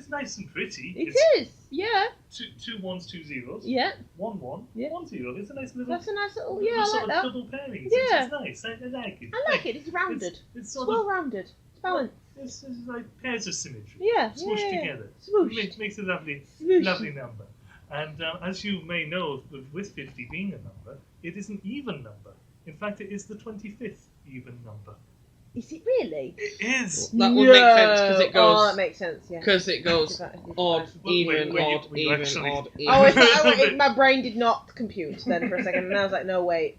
nice and pretty. It is. Yeah. Two ones, two zeros. Yeah. 1 1, Yeah. 1 0. It's a nice little. That's a nice little. little Yeah, I sort like of that. double pairings. Yeah. It's nice. I like it. I like it. It's rounded. It's It's sort well of. rounded. It's balanced. It's like pairs of symmetry. Yeah. Smooshed yeah. together. Swooshed. Makes a lovely Swooshed. number. And as you may know, with 50 being a number, it is an even number. In fact, it is the 25th even number. Is it really? It is. That would make sense because it goes. Oh, that makes sense. Yeah. Because it goes odd, even, Wait, odd, you even, actually- odd, Oh, even. it's like, my brain did not compute then for a second, and I was like, no, wait.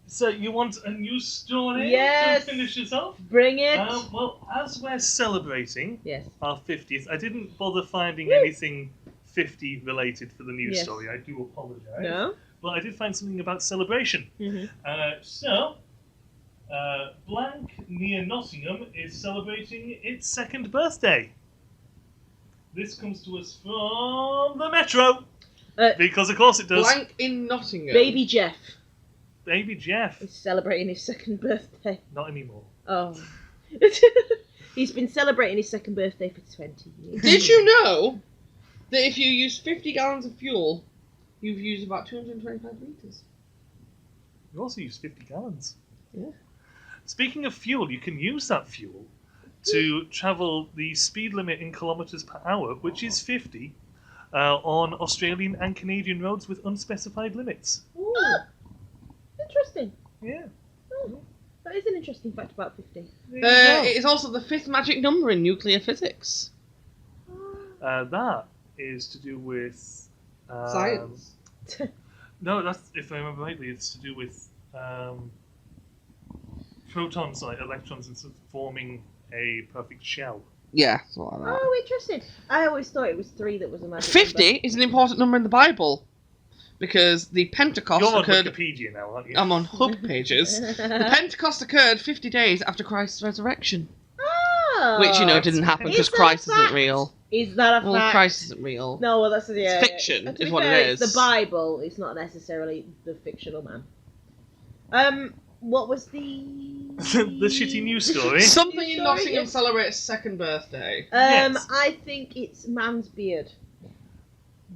So you want a new story Yes. to finish us off? Bring it. Well, as we're celebrating Yes. our 50th, I didn't bother finding Woo. anything 50 related for the news Yes. story. I do apologise. No. But I did find something about celebration. Mm-hmm. Blank near Nottingham is celebrating its 2nd birthday. This comes to us from the Metro. Because of course it does. Blank in Nottingham. Baby Jeff Baby Jeff. is celebrating his 2nd birthday. Not anymore. Oh. He's been celebrating his 2nd birthday for 20 years. Did you know that if you use 50 gallons of fuel, you've used about 225 litres? You also use 50 gallons. Yeah. Speaking of fuel, you can use that fuel to travel the speed limit in kilometres per hour, which is 50, on Australian and Canadian roads with unspecified limits. Ooh. Interesting. Yeah. Oh, that is an interesting fact about 50. It is also the 5th magic number in nuclear physics. That is to do with... Science. No, that's, if I remember rightly, it's to do with protons, like electrons, and sort of forming a perfect shell. Yeah, something like that. Oh, interesting. I always thought it was 3 that was a magic 50 number. is an important number in the Bible. Because the Pentecost You're on occurred... Wikipedia now, aren't you? I'm on hub pages. The Pentecost occurred 50 days after Christ's resurrection. Oh. Which, didn't happen because Is that Christ a fact? isn't real. Is that a Well, fact? Christ isn't real. No, well, that's... Yeah, It's fiction, To be is what fair, it it's is. the Bible. It's not necessarily the fictional man. What was the... The shitty news story. Something in Sorry, Nottingham yes. celebrates 2nd birthday. Yes. I think it's man's beard.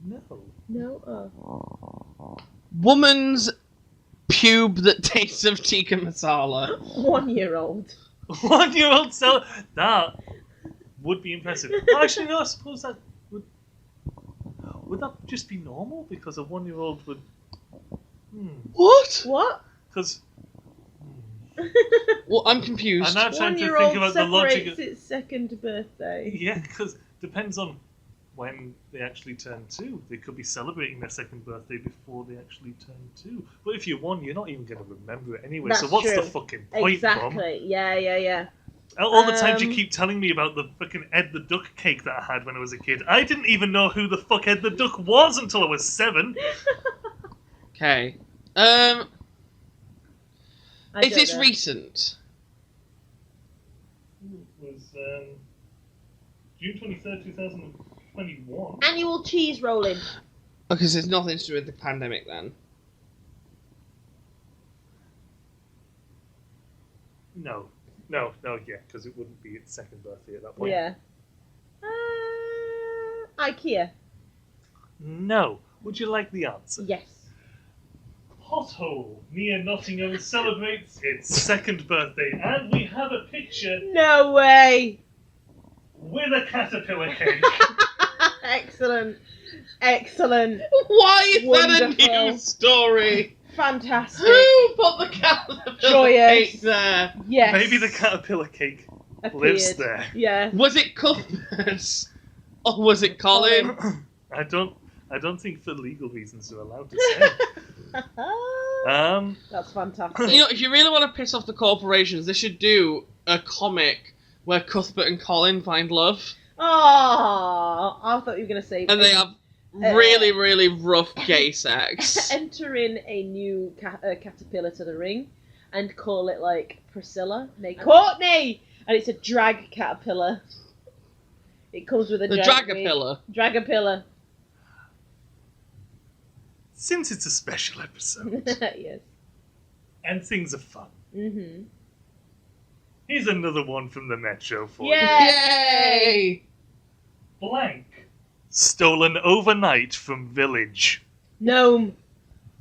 No. No? Oh. Woman's pube that tastes of tikka masala. 1-year-old. 1-year-old that would be impressive. Well, actually, no, I suppose that would that just be normal? Because a 1-year-old would... What? What? Because... Well, I'm confused. I'm now trying to think 1-year-old about the logic celebrates of... its 2nd birthday. Yeah, because depends on when they actually turn 2. They could be celebrating their 2nd birthday before they actually turn 2. But if you're 1, you're not even going to remember it anyway. That's So what's true. the fucking point, Mum? Exactly. Yeah. All the times you keep telling me about the fucking Ed the Duck cake that I had when I was a kid. I didn't even know who the fuck Ed the Duck was until I was 7. Okay. Is this recent? It was June 23rd, 2021. Annual cheese rolling. Okay, so it's nothing to do with the pandemic then. No, yeah, because it wouldn't be its 2nd birthday at that point. Yeah. IKEA. No. Would you like the answer? Yes. Pothole near Nottingham celebrates its 2nd birthday, and we have a picture No way. with a caterpillar cake. Excellent. Excellent. Why is that a Wonderful. news story? Fantastic. Who put the caterpillar Joyous. cake there? Yes. Maybe the caterpillar cake lives Appeared. there. Yeah. Was it Cuthbert? Or was it Colin? I don't think for legal reasons they're allowed to say. That's fantastic. You know, if you really want to piss off the corporations, they should do a comic where Cuthbert and Colin find love. Oh, I thought you were going to say... And they have really, really rough gay sex. Enter in a new caterpillar to the ring and call it, like, Priscilla. Courtney! And it's a drag caterpillar. It comes with a The Dragapillar. Dragapillar. Since it's a special episode Yes. and things are fun, Mm-hmm. here's another one from the Metro for you. Yay! Blank. Stolen overnight from village. Gnome.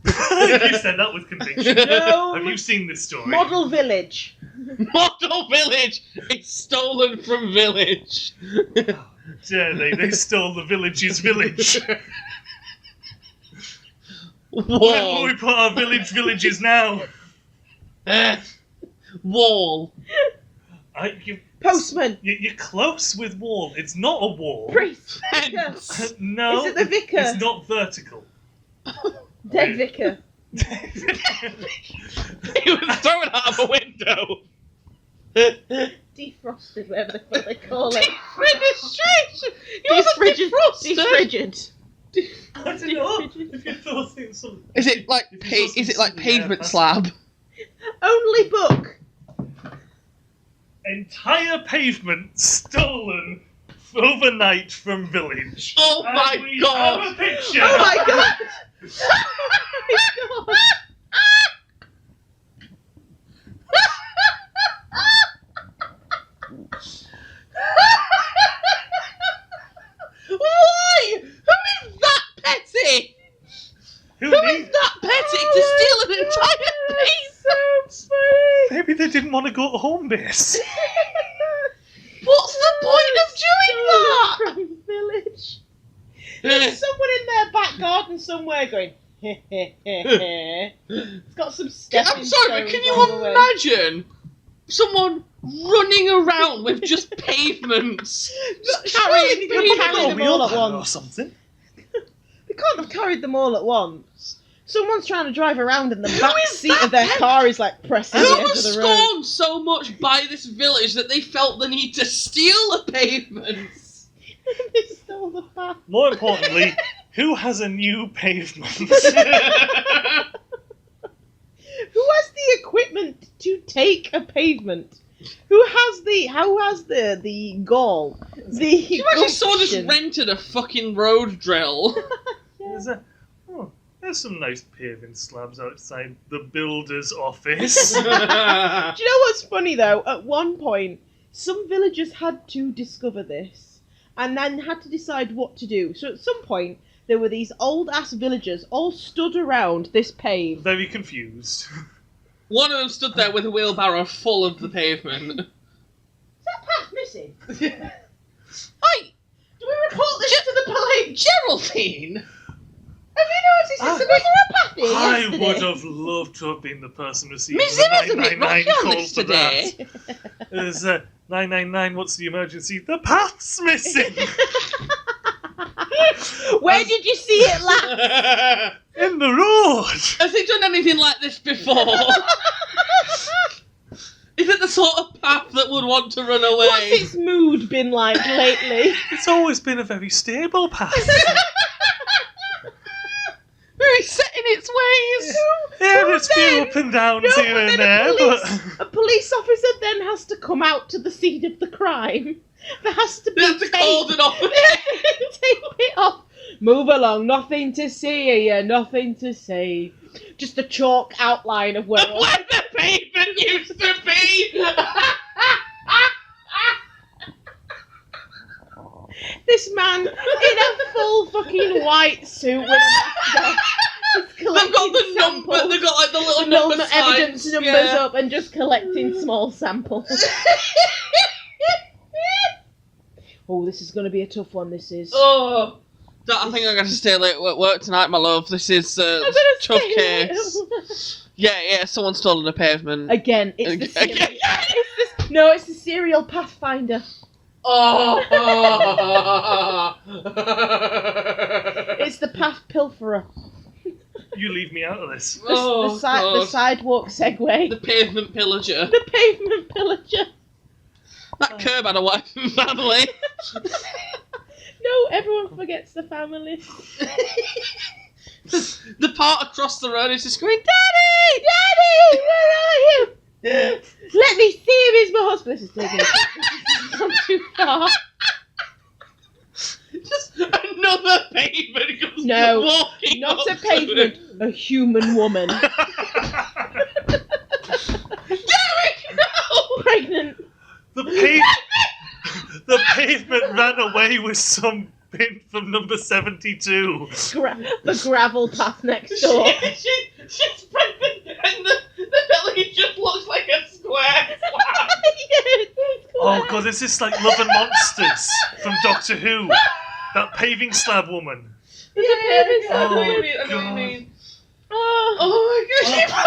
You said that with conviction. Gnome. Have you seen this story? Model village. Model village! It's stolen from village. Dare they? They stole the village's village. Where will Wall. we put our villages now? Wall. Postman. You're close with wall. It's not a wall. Priest. Vicar. Fence. No. Is it the vicar? It's not vertical. Dead vicar. He was thrown out of a window. Defrosted, whatever the fuck they call it. Defenestration. He wasn't defrosted. Defrigid. I don't know. If you throw things some... Is it like pavement slab? Only book. Entire pavement stolen overnight from village. Oh And my we god! have a picture. Oh my god! Oh my god! Why? Who is that petty? Who Who needs... is that petty to steal an entire piece? So funny! Maybe they didn't want to go to home base. What's the point of doing that? From village. There's someone in their back garden somewhere going, heh heh heh heh. It's got some stepping I'm sorry, but stones can you all the way. imagine someone running around with just pavements? Just Surely carrying they didn't carry pavements. them all at Or once. something. They can't have carried them all at once. Someone's trying to drive around and the Who back is seat that of their pet- car is like pressing Who the edge was of the road. scorned so much by this village that they felt the need to steal the pavements? They stole the path. More importantly, who has a new pavement? Who has the equipment to take a pavement? How has the gall? The You imagine someone just gumption? rented a fucking road drill? There's some nice paving slabs outside the builder's office. Do you know what's funny though? At one point, some villagers had to discover this and then had to decide what to do. So at some point, there were these old ass villagers all stood around this pave. Very confused. One of them stood there with a wheelbarrow full of the pavement. Is that path missing? Hey, Do we report this to the police? Geraldine! Have you noticed was there a path here I yesterday? would have loved to have been the person receiving My Zimmer's the a bit 999 rocky on call this for today. that. There's 999, what's the emergency? The path's missing! Where did you see it last? In the road! Has he done anything like this before? Is it the sort of path that would want to run away? What's its mood been like lately? It's always been a very stable path. Very set in its ways. Yeah, there's a few then? up and downs No, here but and then there, a police officer then has to come out to the scene of the crime. There has to be They have to cordon off. Tape it off. Move along, nothing to see here, nothing to see. Just a chalk outline of where all Where the pavement used to be. this man in a full fucking white suit with a mask on is They've got collecting the number. samples. They've got like the little No number evidence signs. numbers Yeah. up and just collecting small samples. Oh, this is going to be a tough one, this is. Oh! I think I'm going to stay late at work tonight, my love. This is a tough case. Yeah, someone's stolen a pavement. Again, it's the serial pathfinder. Oh! It's the path pilferer. You leave me out of this. The sidewalk segway. The pavement pillager. The pavement pillager. That curb had a wife and family. No, everyone forgets the family. The part across the road is just going, Daddy! Daddy! Where are you? Let me see him, he's my husband. This is taking it too far. Just another pavement comes walking not a up to pavement, him. a human woman. Derek, no! Pregnant. The pavement ran away with some bin from number 72. The gravel path next door. She's pregnant and the belly just looks like a square. Oh god, is this like Love and Monsters from Doctor Who? That paving slab woman. I know what you mean. Oh my gosh, she went up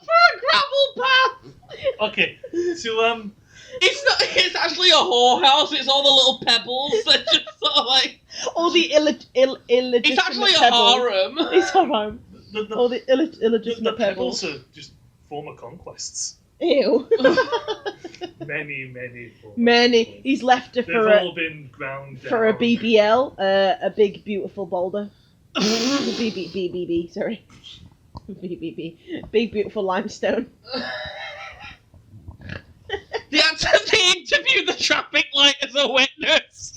for a gravel path. Okay, so it's actually a whorehouse. It's all the little pebbles that just sort of like all the illegitimate It's actually pebbles. a harem. It's a harem. All the illegitimate the pebbles. pebbles are just former conquests. Ew. Many. Many. He's left her They've all been ground down. for a BBL, a big beautiful boulder. BBB, sorry. BBB. Big beautiful limestone. They interviewed the traffic light as a witness.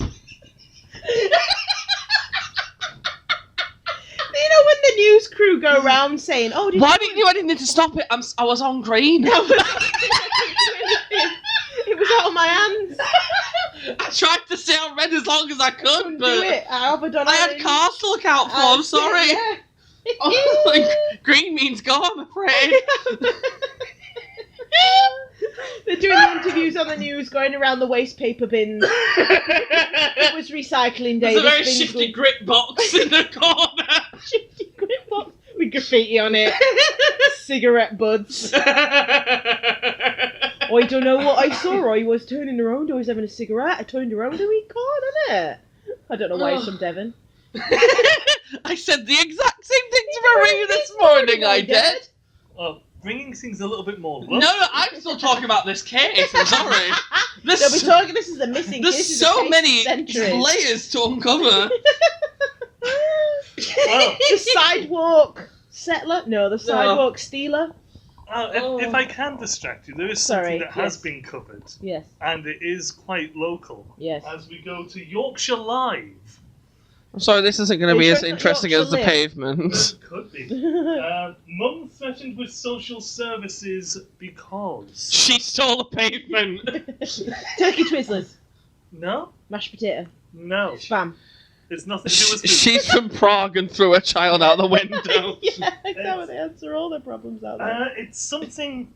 You know when the news crew go around saying, "Oh, why didn't you do anything to stop it? I was on green." It was out of my hands. I tried to stay on red as long as I could, but do it. I had cars to look out for. I'm sorry. Yeah. Green means go, I'm afraid. They're doing the interviews on the news, going around the waste paper bins. It was recycling day. There's a very shifty grit box in the corner. Shifty grit box with graffiti on it. Cigarette butts. I don't know what I saw. I was turning around. I was having a cigarette. I turned around and we caught on it. I don't know why he's from Devon. I said the exact same thing to Marie this morning. I did. Oh, bringing things a little bit more. No, I'm still talking about this case. I'm sorry. This is a missing case. There's so many layers to uncover. The sidewalk settler? No, the sidewalk stealer. If I can distract you, there is something that has been covered. Yes. And it is quite local. Yes. As we go to Yorkshire Live. I'm sorry, this isn't going to be as interesting as the pavement. It could be. Mum threatened with social services because... She stole a pavement. Turkey Twizzlers. No. Mashed potato. No. Spam. It's nothing to do with food. She's from Prague and threw a child out the window. Yeah, that would answer all the problems out there. It's something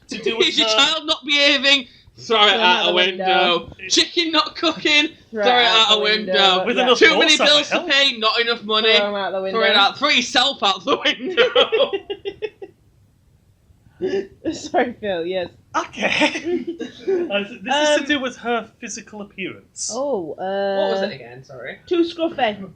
to do with Is your child not behaving? Throw it out a window. Chicken not cooking? Throw it out a window. With enough Too many bills to pay, not enough money. Throw them out the window. Throw it out. Throw yourself out the window. Sorry, Phil, yes. Okay. This is to do with her physical appearance. Oh, what was it again? Sorry. Too scruffy.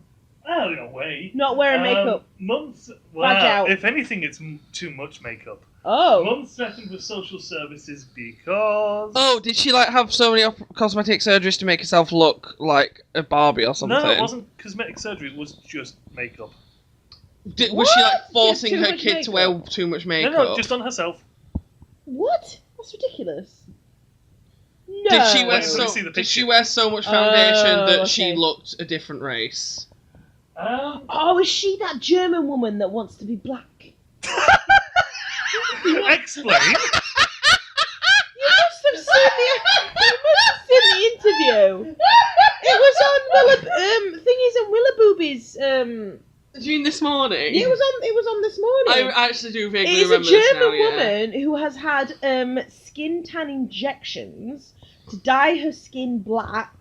Oh, in a way. Not wearing makeup. Mum's... Badge out. If anything, it's too much makeup. Oh. Mum threatened with social services because... Oh, did she have so many cosmetic surgeries to make herself look like a Barbie or something? No, it wasn't cosmetic surgery, it was just makeup. Was she forcing her much kid makeup? to wear too much makeup? No, just on herself. What? That's ridiculous. No. Did she wear so much foundation that she okay. looked a different race? Oh, is she that German woman that wants to be black? Explain. You must have seen the interview. It was on Willaboobies. Do you mean this morning? It was on this morning. I actually do vaguely It's remember a German this now, woman who has had skin tan injections to dye her skin black,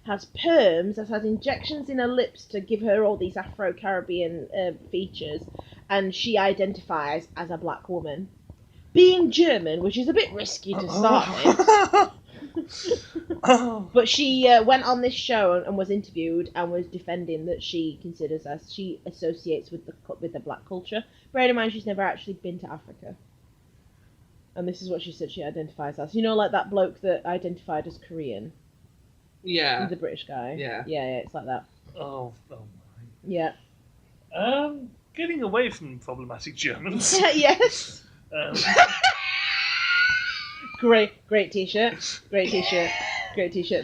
has perms, has had injections in her lips to give her all these Afro-Caribbean features, and she identifies as a black woman. Being German, which is a bit risky to start with, but she went on this show and was interviewed and was defending that she considers as she associates with the black culture. Bear in mind, she's never actually been to Africa, and this is what she said she identifies as. You know, like that bloke that identified as Korean. Yeah. The British guy. Yeah. Yeah, it's like that. Oh my. Yeah. Getting away from problematic Germans. Yes. Um, Great t-shirt. Great t-shirt.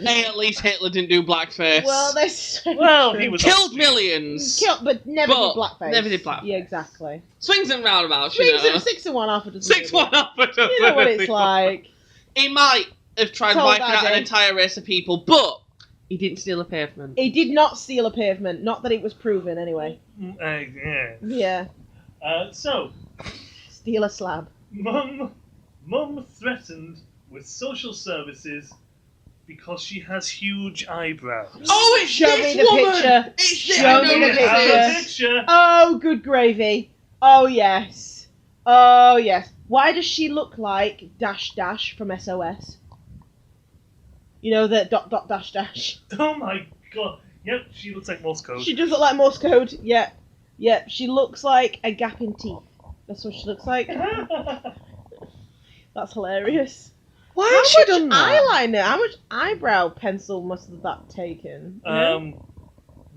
Hey, at least Hitler didn't do blackface. Well, that's so well, true. he was Killed millions. But never did blackface. Never did blackface. Yeah, exactly. Swings and roundabouts, Swings you know. and 6 and 1 half a dozen. 6-1 half a dozen. You know what it's like. He might have tried Told wiping out Daddy. an entire race of people, but he didn't steal a pavement. He did not steal a pavement. Not that it was proven, anyway. yeah. Yeah. So, Steal a slab. Mum threatened with social services because she has huge eyebrows. Oh, it's Show this me the woman! picture. It's Show me the Have a picture. picture. Oh, good gravy. Oh, yes. Oh, yes. Why does she look like Dash Dash from SOS? You know, the ... dash. Oh my god. Yep, she looks like Morse code. She does look like Morse code. Yeah. Yeah, she looks like a gap in teeth. That's what she looks like. That's hilarious. Why has she done that? Eyeliner, how much eyebrow pencil must have that taken? You know?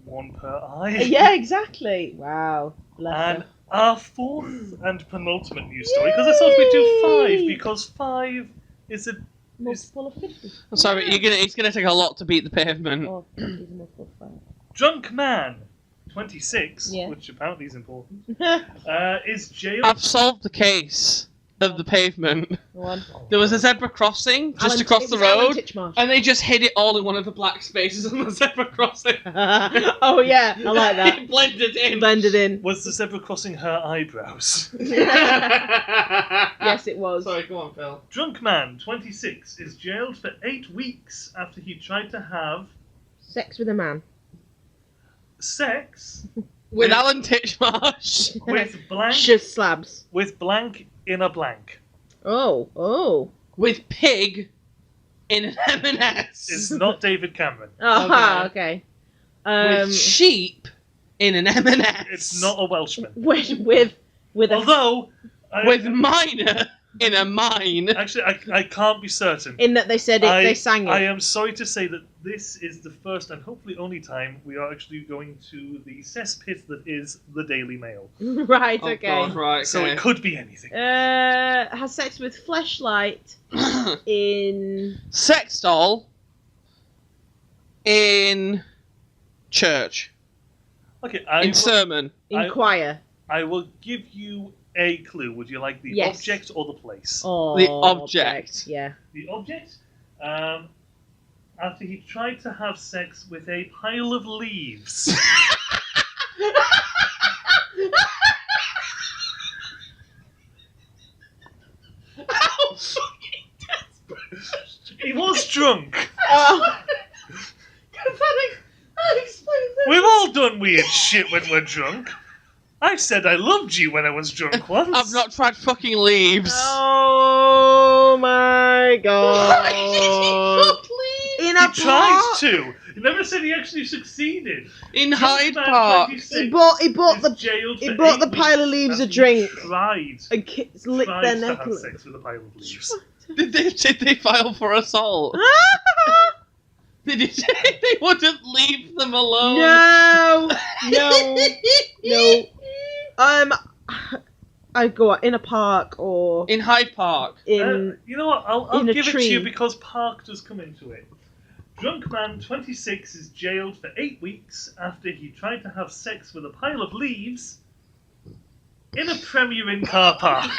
One per eye. Yeah, exactly. Wow. Bless And her. our fourth and penultimate news story, because I thought we'd do 5, because 5 is a... Multiple of 50. I'm sorry, it's gonna take a lot to beat the pavement. Or 50 is a multiple of Drunk man, 26, Yeah. which apparently is important, 5. is jailed... I've solved the case of the pavement. Go on. There was a zebra crossing just Alan- across it the was Alan road, Titchmarsh. and they just hid it all in one of the black spaces on the zebra crossing. Oh, yeah, I like that. It blended in. Blended in. Was the zebra crossing her eyebrows? Yes, it was. Sorry, go on, Phil. Drunk man, 26, is jailed for 8 weeks after he tried to have Sex with a man. sex With Alan Titchmarsh. with blank Just slabs. with blank in a blank. Oh. With pig in an M&S. It's not David Cameron. Oh, okay. With sheep in an M&S. It's not a Welshman. With a Although, With minor in a mine. actually, I can't be certain. in that they said it, they sang it. I am sorry to say that this is the first and hopefully only time we are actually going to the cesspit that is the Daily Mail. Right, Oh, okay. God, right, So okay. it could be anything. Has sex with fleshlight in Sex doll in church. Okay, In sermon. choir. I will give you a clue. Would you like the Yes. object or the place? Oh, The object. Yeah. The object? After he tried to have sex with a pile of leaves. How fucking desperate. He was drunk. Oh. That explains it. We've all done weird shit when we're drunk. I said I loved you when I was drunk once. I've not tried fucking leaves. Oh my god. In a He tried park. to. He never said he actually succeeded. In Drunk Hyde man Park. 26 He bought is the jailed he for bought 8 the pile of weeks leaves a after he drink. Tried and kids licked tried their to neck. have sex with a pile of leaves. Did they file for assault? Did he say they wouldn't leave them alone? No. I go in a park or In Hyde Park. in. You know what? I'll in a give it to you tree. because Park does come into it. Drunk man 26 is jailed for 8 weeks after he tried to have sex with a pile of leaves in a Premier Inn car park.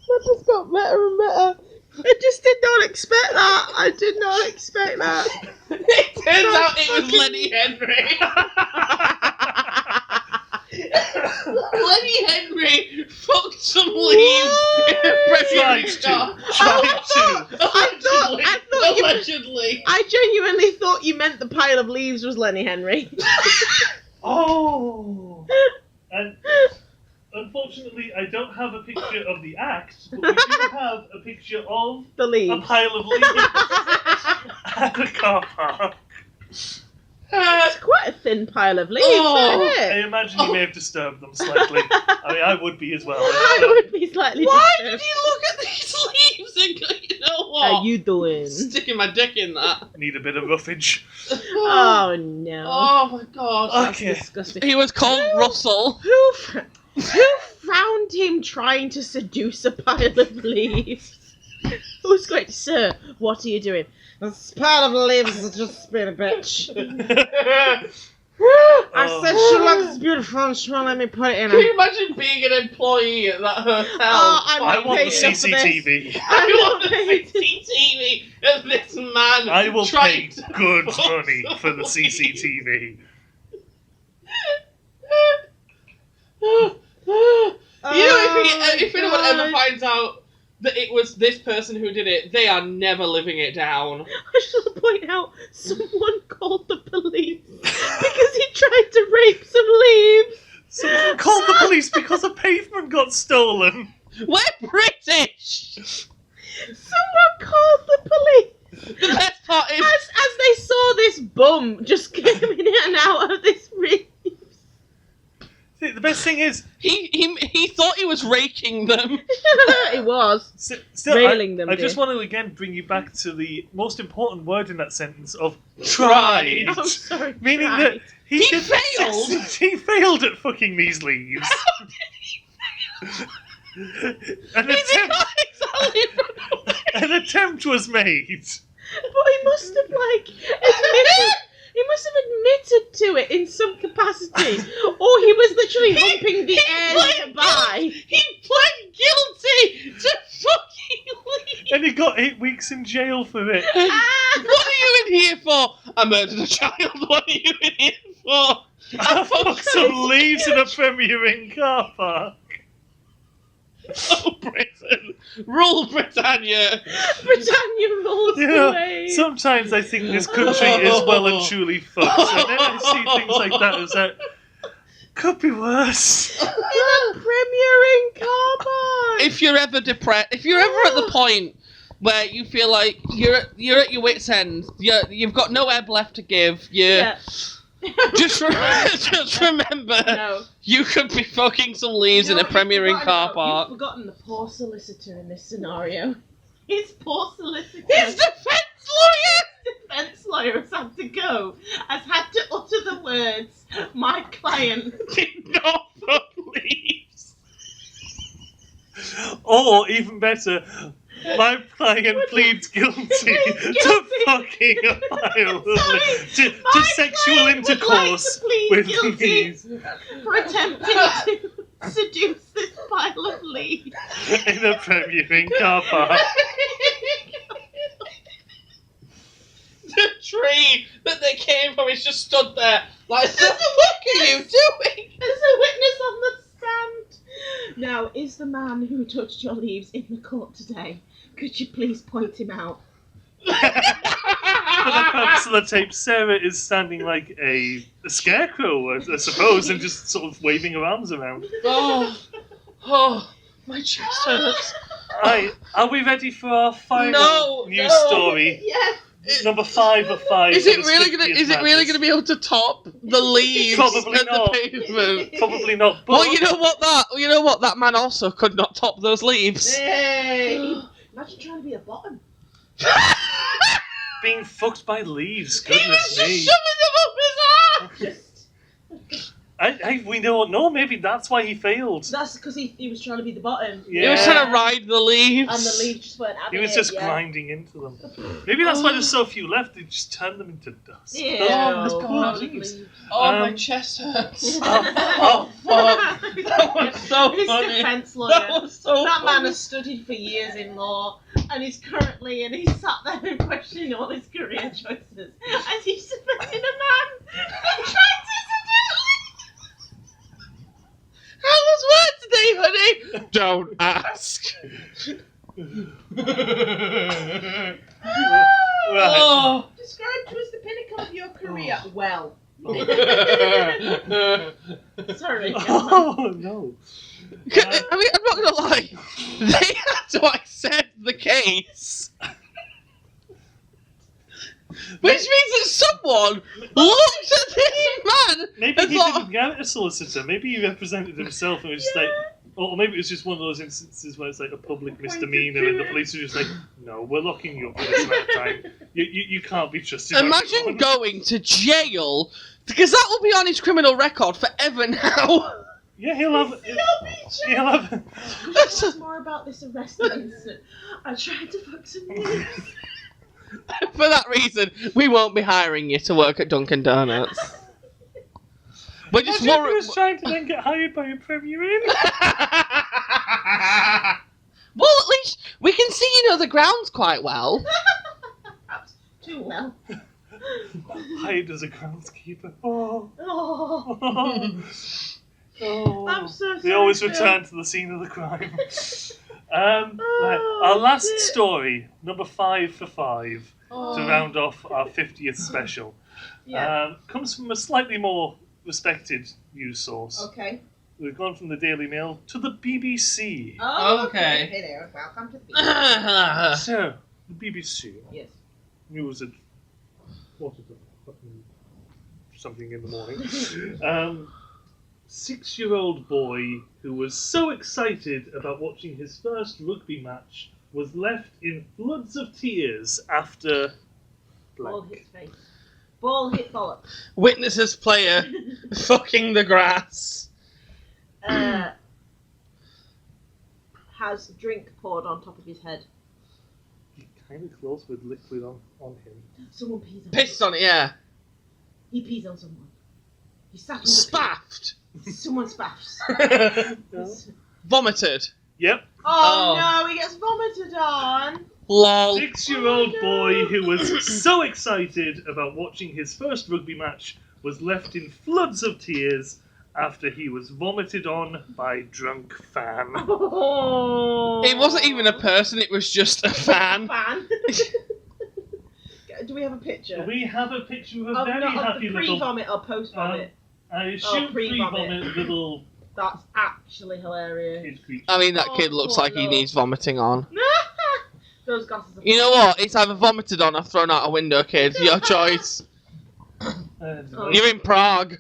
That just got better and better. I just did not expect that. I did not expect that. It turns out it was Lenny Henry. Lenny Henry fucked some leaves in a Tried to. Allegedly. I genuinely thought you meant the pile of leaves was Lenny Henry. Oh. And unfortunately, I don't have a picture of the act, but we do have a picture of The leaves. a pile of leaves at a car park. It's quite a thin pile of leaves, Oh. isn't I it? imagine you may have disturbed them slightly. I mean, I would be as well. I would be slightly Why disturbed. did he look at these leaves and go, you know what? How you doing? Sticking my dick in that. Need a bit of roughage. Oh no. Oh my god. Okay. Disgusting. He was called Russell. Who found him trying to seduce a pile of leaves? Who's going, sir, what are you doing? This pile of leaves has just been a bitch. I said she looks beautiful and she won't let me put it in Can her. you imagine being an employee at that hotel? Oh, I'm I not want the paid enough for this. CCTV. I want the CCTV of this man. I will pay trying to good force money for the leaves. CCTV. You know, if anyone ever finds out that it was this person who did it, they are never living it down. I should point out, someone called the police because he tried to rape some leaves. Someone called the police because a pavement got stolen. We're British! Someone called the police. The best part is... As they saw this bum just coming in and out of this reef. See, the best thing is... He thought he was raking them. It was. Still, Railing them, I just dear. want to again bring you back to the most important word in that sentence of tried. I'm sorry. Meaning tried. that he failed. He failed at fucking these leaves. An attempt was made. But he must have admitted. He must have admitted to it in some capacity, or he was literally humping the air nearby. He pled guilty to fucking leave. And he got 8 weeks in jail for it. What are you in here for? I murdered a child. What are you in here for? I fucked some leaves in a premiering car park. Oh, Britain. Rule Britannia. Britannia rules the Yeah, waves. sometimes I think this country is well and truly fucked, and then I see things like that as that could be worse. In a premiering car park. If you're ever depressed, if you're ever at the point where you feel like you're at your wit's end, you've got no ebb left to give, just remember, No. you could be fucking some leaves in a premiering car park. You've forgotten the poor solicitor in this scenario. His poor solicitor. His defence lawyer! defense lawyer has had to go, has had to utter the words, my client Did not fuck leaves. Or, even better, my client pleads guilty to fucking a pile of leaves. To sexual intercourse with leaves. for attempting to seduce this pile of leaves. In a premiering car park. The tree that they came from is just stood there. Like, what the fuck are you doing? There's a witness on the stand. Now, is the man who touched your leaves in the court today? Could you please point him out? For the purpose of the tape, Sarah is standing like a scarecrow, I suppose, and just sort of waving her arms around. Oh, my chest hurts. Are we ready for our final news story? Yes. Number 5 of 5. Is it really gonna be able to top the leaves Probably at not. the pavement? Probably not. But Well, you know what? That man also could not top those leaves. Hey. Imagine trying to be a bottom. being fucked by leaves, He was goodness just me. shoving them up his ass. We don't know. Maybe that's why he failed. That's because he was trying to be the bottom. Yeah. He was trying to ride the leaves. And the leaves just weren't having He was it, just yeah. grinding into them. Maybe that's why there's so few left. They just turned them into dust. Yeah. Those poor God. leaves. Oh, my Um, chest hurts. Oh, fuck. That was so His funny. defense lawyer. That was so That man funny. has studied for years in law, and he's sat there and questioning all his career choices as he's defending a man and trying to How was work today, honey? Don't ask. Oh. Described to us the pinnacle of your career. Oh. Well. Sorry. Oh no. I mean, I'm not gonna lie. They had to accept the case. Which means that someone looked at this man Maybe and he thought, didn't get a solicitor. Maybe he represented himself and was just like... Or maybe it was just one of those instances where it's like a public misdemeanor and the police are just like, no, we're locking you up for this amount of time. You can't be trusted. Imagine going to jail, because that will be on his criminal record forever now. Yeah, he'll have... Tell us more about this arrest incident. I tried to fuck some news. For that reason, we won't be hiring you to work at Dunkin' Donuts. We're just more... he was trying to then get hired by a Premier Inn. Well, at least we can see you know the grounds quite well. Perhaps too well. Hired as a groundskeeper. Oh. I'm so sorry. They always return to the scene of the crime. Right. Our last story, number 5 for 5, to round off our 50th special, comes from a slightly more respected news source. Okay. We've gone from the Daily Mail to the BBC. Oh, okay. Hey there, welcome to the BBC. So, the BBC. Yes. News at something in the morning. 6-year-old boy who was so excited about watching his first rugby match was left in floods of tears after... Ball hit face. Ball hit bollock. Witnesses player fucking the grass. Has drink poured on top of his head. Kind of close with liquid on him. Someone pees on him. Pissed on it, yeah. He pees on someone. He sat on the Spaffed. Someone spaffs. No. Vomited. Yep. Oh no, he gets vomited on. Lol. 6-year-old boy who was so excited about watching his first rugby match was left in floods of tears after he was vomited on by drunk fan. Oh. It wasn't even a person, it was just a fan. Do we have a picture? We have a picture of a very happy the little... pre-vomit or post-vomit? I assume pre-vomit little... That's actually hilarious. Kid creature. I mean, that kid looks like he needs vomiting on. Those glasses are You know what? It's either vomited on or thrown out a window, kid. Your choice. You're in Prague.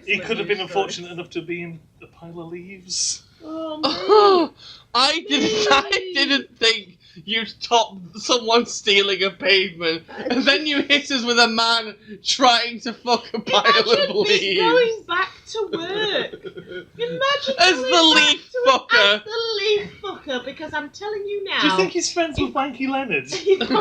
He could have been unfortunate enough to be in a pile of leaves. Oh, I didn't think you'd top someone stealing a pavement, and then you hit us with a man trying to fuck a pile of leaves. Going back to work. Imagine as the leaf fucker. As the leaf fucker, because I'm telling you now. Do you think he's friends with Wanky Leonard? If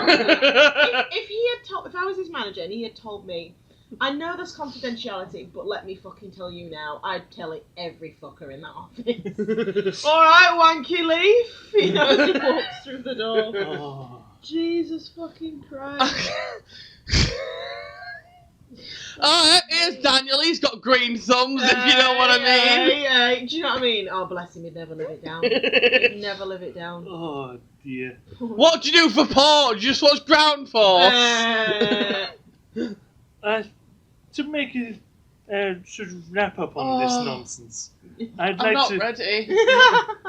I was his manager and he had told me, I know there's confidentiality, but let me fucking tell you now, I'd tell it every fucker in that office. Alright, Wanky Leaf! You know, as he walks through the door. Oh. Jesus fucking Christ. Oh, here's Daniel, he's got green thumbs, if you know what I mean. Yeah, do you know what I mean? Oh, bless him, he'd never live it down. He'd never live it down. Oh, dear. What do you do for porn? Just watch ground force. To make a sort of wrap up on this nonsense, I'm not ready.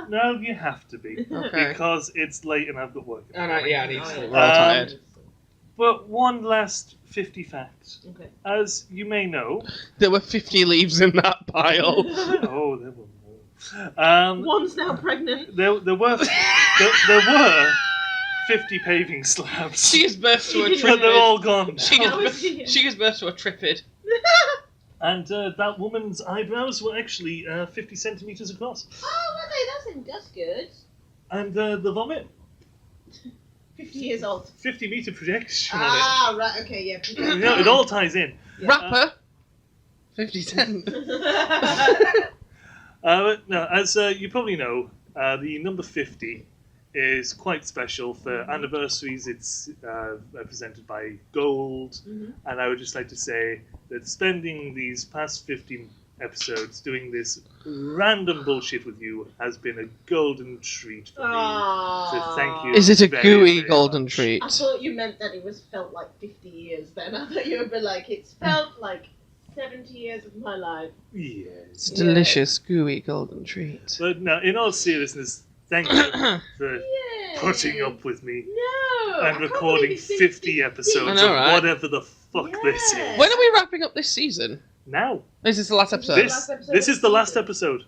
No, you have to be. Okay. Because it's late and I've got work. I need to sleep. I'm tired. But one last 50 facts. Okay. As you may know... There were 50 leaves in that pile. Oh, there were more. One's now pregnant. There were 50 paving slabs. She gives birth to a But tripid. they're all gone now. She gives birth to a tripid. And that woman's eyebrows were actually 50 centimetres across. Oh, were they? That's good. And the vomit? 50 years old. 50 metre projection on Ah, right, okay, yeah. it. You know, it all ties in. Yeah. Rapper. 50 cents. No, as you probably know, the number 50 is quite special. For anniversaries, it's represented by gold. Mm-hmm. And I would just like to say that spending these past 50 episodes doing this random bullshit with you has been a golden treat for me. So thank you. Is it a very, gooey very golden much. treat? I thought you meant that it was felt like 50 years then. I thought you would be like, it's felt like 70 years of my life. Yes. It's a delicious gooey golden treat. But no, in all seriousness, thank you for Yay. putting up with me No! and recording 50 episodes I know, of right? whatever the fuck this Yeah. is. When are we wrapping up this season? Now. Is this the last episode? This is the last episode.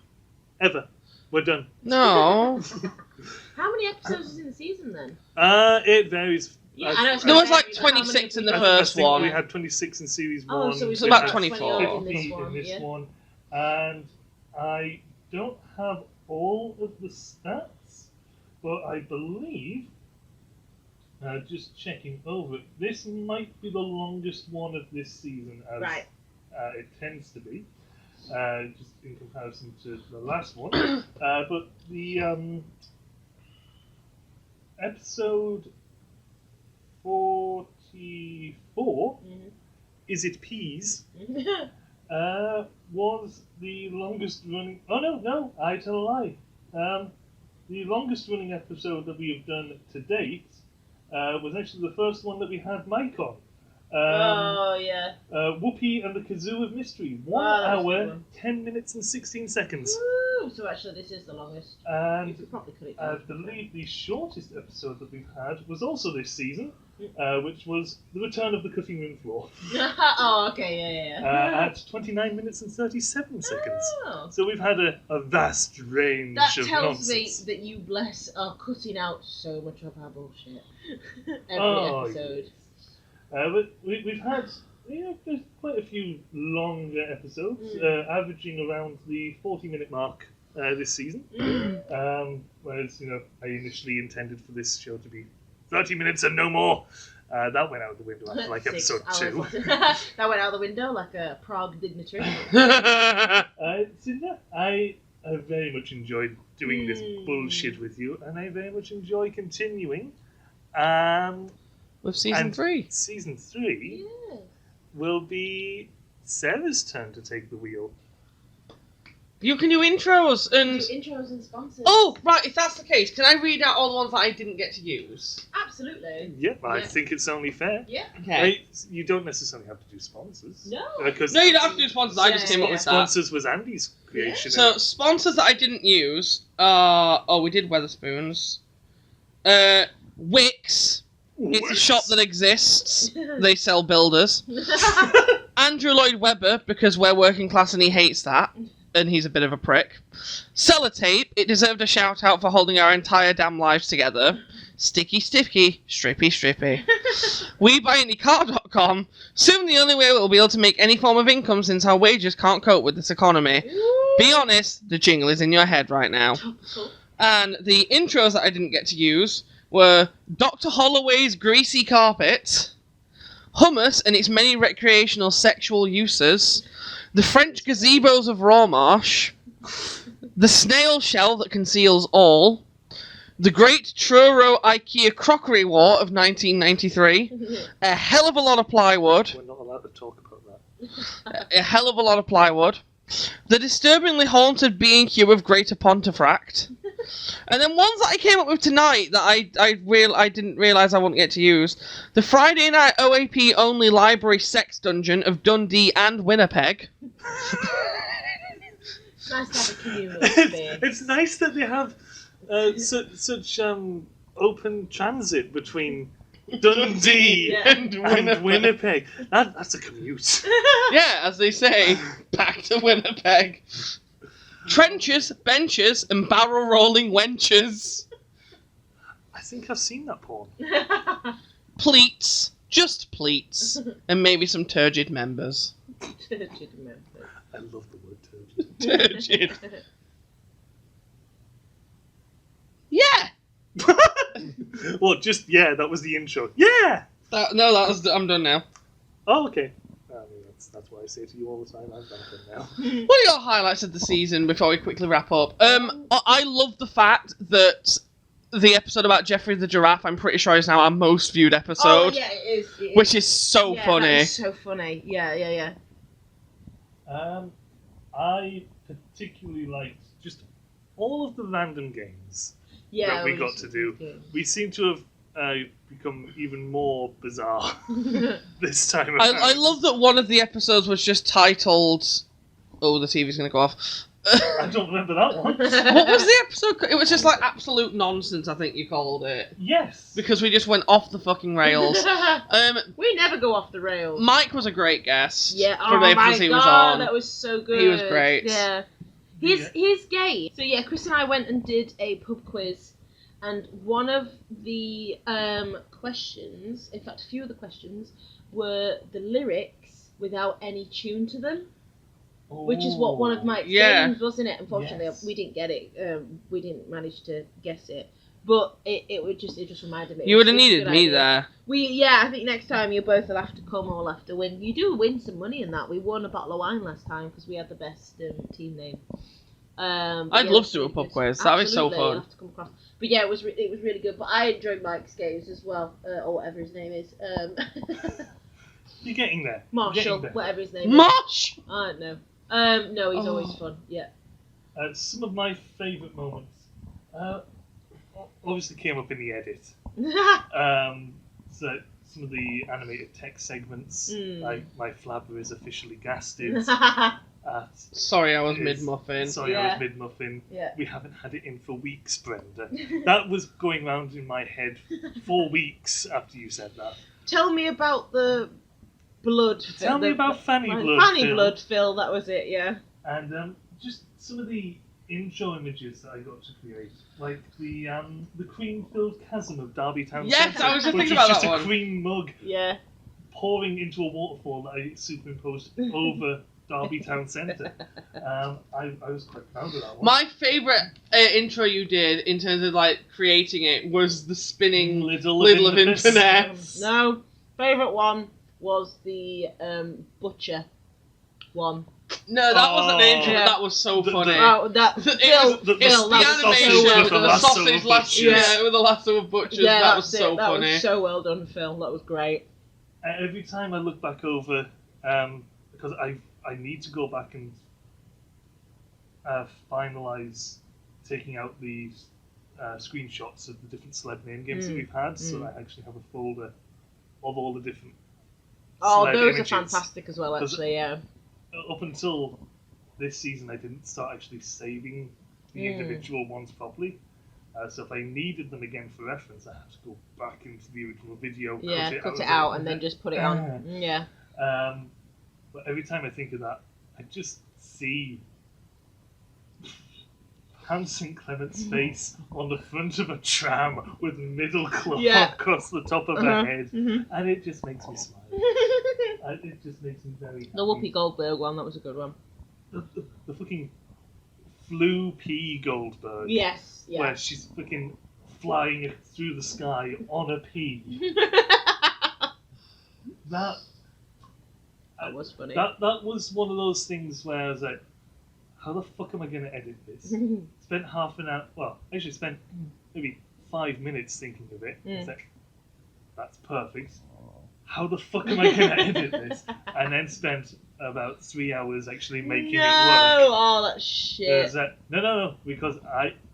Ever. We're done. No. How many episodes is in the season then? It varies. Yeah, I know it's There was like varies, but how many 26 in the have I first think one. we had 26 in series Oh, 1. so It's we about had 24 in this 50 one. in this Yeah. one. And I don't have all of the stats, but I believe, just checking over it, this might be the longest one of this season, as Right. it tends to be, just in comparison to the last one. But the episode 44, Is It Peas? Was the longest running. Oh no, I tell a lie. The longest running episode that we have done to date was actually the first one that we had Mike on. Oh, yeah. Whoopi and the Kazoo of Mystery. 1 Oh, that's a good hour, one. 10 minutes and 16 seconds. Woo! So actually, this is the longest. You And could probably cut it I down. believe the shortest episode that we've had was also this season, which was The Return of the Cutting Room Floor. Oh, okay, yeah. At 29 minutes and 37 seconds. Oh. So we've had a vast range That of tells nonsense. me that you, bless, are cutting out so much of our bullshit. Every Oh, episode. But we've had there's quite a few longer episodes, averaging around the 40-minute mark this season. Whereas I initially intended for this show to be 30 minutes and no more. That went out the window after like 6 episode hours. 2. That went out the window like a Prague dignitary. So yeah, I have very much enjoyed doing this bullshit with you, and I very much enjoy continuing. With season 3. Season 3 Yeah. will be Sarah's turn to take the wheel. You can do intros and... Do intros and sponsors. Oh, right, if that's the case, can I read out all the ones that I didn't get to use? Absolutely. Yeah, I Yeah. think it's only fair. Yeah. Okay. You don't necessarily have to do sponsors. No. Because No, you don't have to do sponsors, I just came up with that. sponsors was Andy's creation. So, sponsors that I didn't use are... Oh, we did Weatherspoons. Wix. It's a shop that exists. They sell builders. Andrew Lloyd Webber, because we're working class and he hates that. And he's a bit of a prick. Sellotape, it deserved a shout out for holding our entire damn lives together. Sticky Sticky, Strippy Strippy. WeBuyAnyCar.com, soon the only way we'll be able to make any form of income since our wages can't cope with this economy. Be honest, the jingle is in your head right now. And the intros that I didn't get to use were Dr. Holloway's Greasy Carpet, Hummus and its many recreational sexual uses, the French gazebos of Rawmarsh, the snail shell that conceals all, the Great Truro IKEA Crockery War of 1993, a hell of a lot of plywood, We're not allowed to talk about that. a hell of a lot of plywood, the disturbingly haunted B&Q of Greater Pontefract, and then ones that I came up with tonight that I didn't realise I wouldn't get to use. The Friday night OAP only library sex dungeon of Dundee and Winnipeg. It's nice to have a communal space. It's nice that they have such open transit between Dundee Yeah. and Winnipeg. That's a commute. Yeah, as they say, back to Winnipeg. Trenches, benches, and barrel rolling wenches. I think I've seen that porn. Pleats, just pleats, and maybe some turgid members. I love the word turgid. Turgid. Yeah. Well, that was the intro. Yeah. I'm done now. Oh, okay. I mean, that's what I say to you all the time. I'm done now. What are your highlights of the season before we quickly wrap up? I love the fact that the episode about Jeffrey the Giraffe, I'm pretty sure, is now our most viewed episode. Oh, yeah, it is. Which is so funny. That is so funny. Yeah. I particularly liked just all of the random games that we got to do. We seem to have become even more bizarre this time around. I love that one of the episodes was just titled... Oh, the TV's going to go off. I don't remember that one. What was the episode? It was just like absolute nonsense, I think you called it. Yes. Because we just went off the fucking rails. We never go off the rails. Mike was a great guest. Yeah, from the episodes he was on. That was so good. He was great. Yeah. His game. So yeah, Chris and I went and did a pub quiz, and one of the questions, in fact a few of the questions, were the lyrics without any tune to them. Which is what one of Mike's games, wasn't it? Unfortunately, we didn't get it. We didn't manage to guess it. But it just reminded me. You would have needed me there. I think next time you both will have to come or we'll have to win. You do win some money in that. We won a bottle of wine last time because we had the best team name. I'd love to do a pub quiz. That'd be so fun. You'll have to come across. But yeah, it was really good. But I enjoyed Mike's games as well, or whatever his name is. You're getting there. Marshall, whatever his name is. Marsh! I don't know. No, he's always fun. Yeah. Some of my favourite moments obviously came up in the edit. So some of the animated text segments, like my flabber is officially gasted. Sorry, I was mid-muffin. I was mid-muffin. Yeah. We haven't had it in for weeks, Brenda. That was going round in my head for weeks after you said that. Tell me about the blood. Tell me about Fanny Blood. Fanny Blood, Phil. That was it. Yeah. And just some of the intro images that I got to create, like the cream-filled chasm of Derby Town Yes, Centre, I was just which thinking is about just that a one. cream mug pouring into a waterfall that I superimposed over Derby Town Centre. I was quite proud of that one. My favourite intro you did in terms of like creating it was the spinning Lidl of Inverness. No, favourite one was the butcher one. No, that wasn't an intro, but that was so funny. The animation with the sausage lasso with the lasso of butchers. Yeah, that was so that funny. Was so well done, Phil. That was great. Every time I look back over, because I need to go back and finalise taking out the screenshots of the different celeb name games that we've had, so I actually have a folder of all the different celeb those images. are fantastic as well, actually, yeah. Up until this season, I didn't start actually saving the individual ones properly. So if I needed them again for reference, I had to go back into the original video, cut it out, and then just put it on. Yeah. But every time I think of that, I just see Hans St. Clement's face on the front of a tram with middle cloth across the top of her head, and it just makes me smile. It just makes me very happy. The Whoopi Goldberg one, that was a good one. The fucking Flu P Goldberg. Yes, yeah. Where she's fucking flying through the sky on a pea. That was funny. That was one of those things where I was like, how the fuck am I going to edit this? Spent half an hour, well, actually spent maybe 5 minutes thinking of it. It's like, that's perfect. How the fuck am I going to edit this? And then spent about 3 hours actually making it work. Oh, that shit. No, because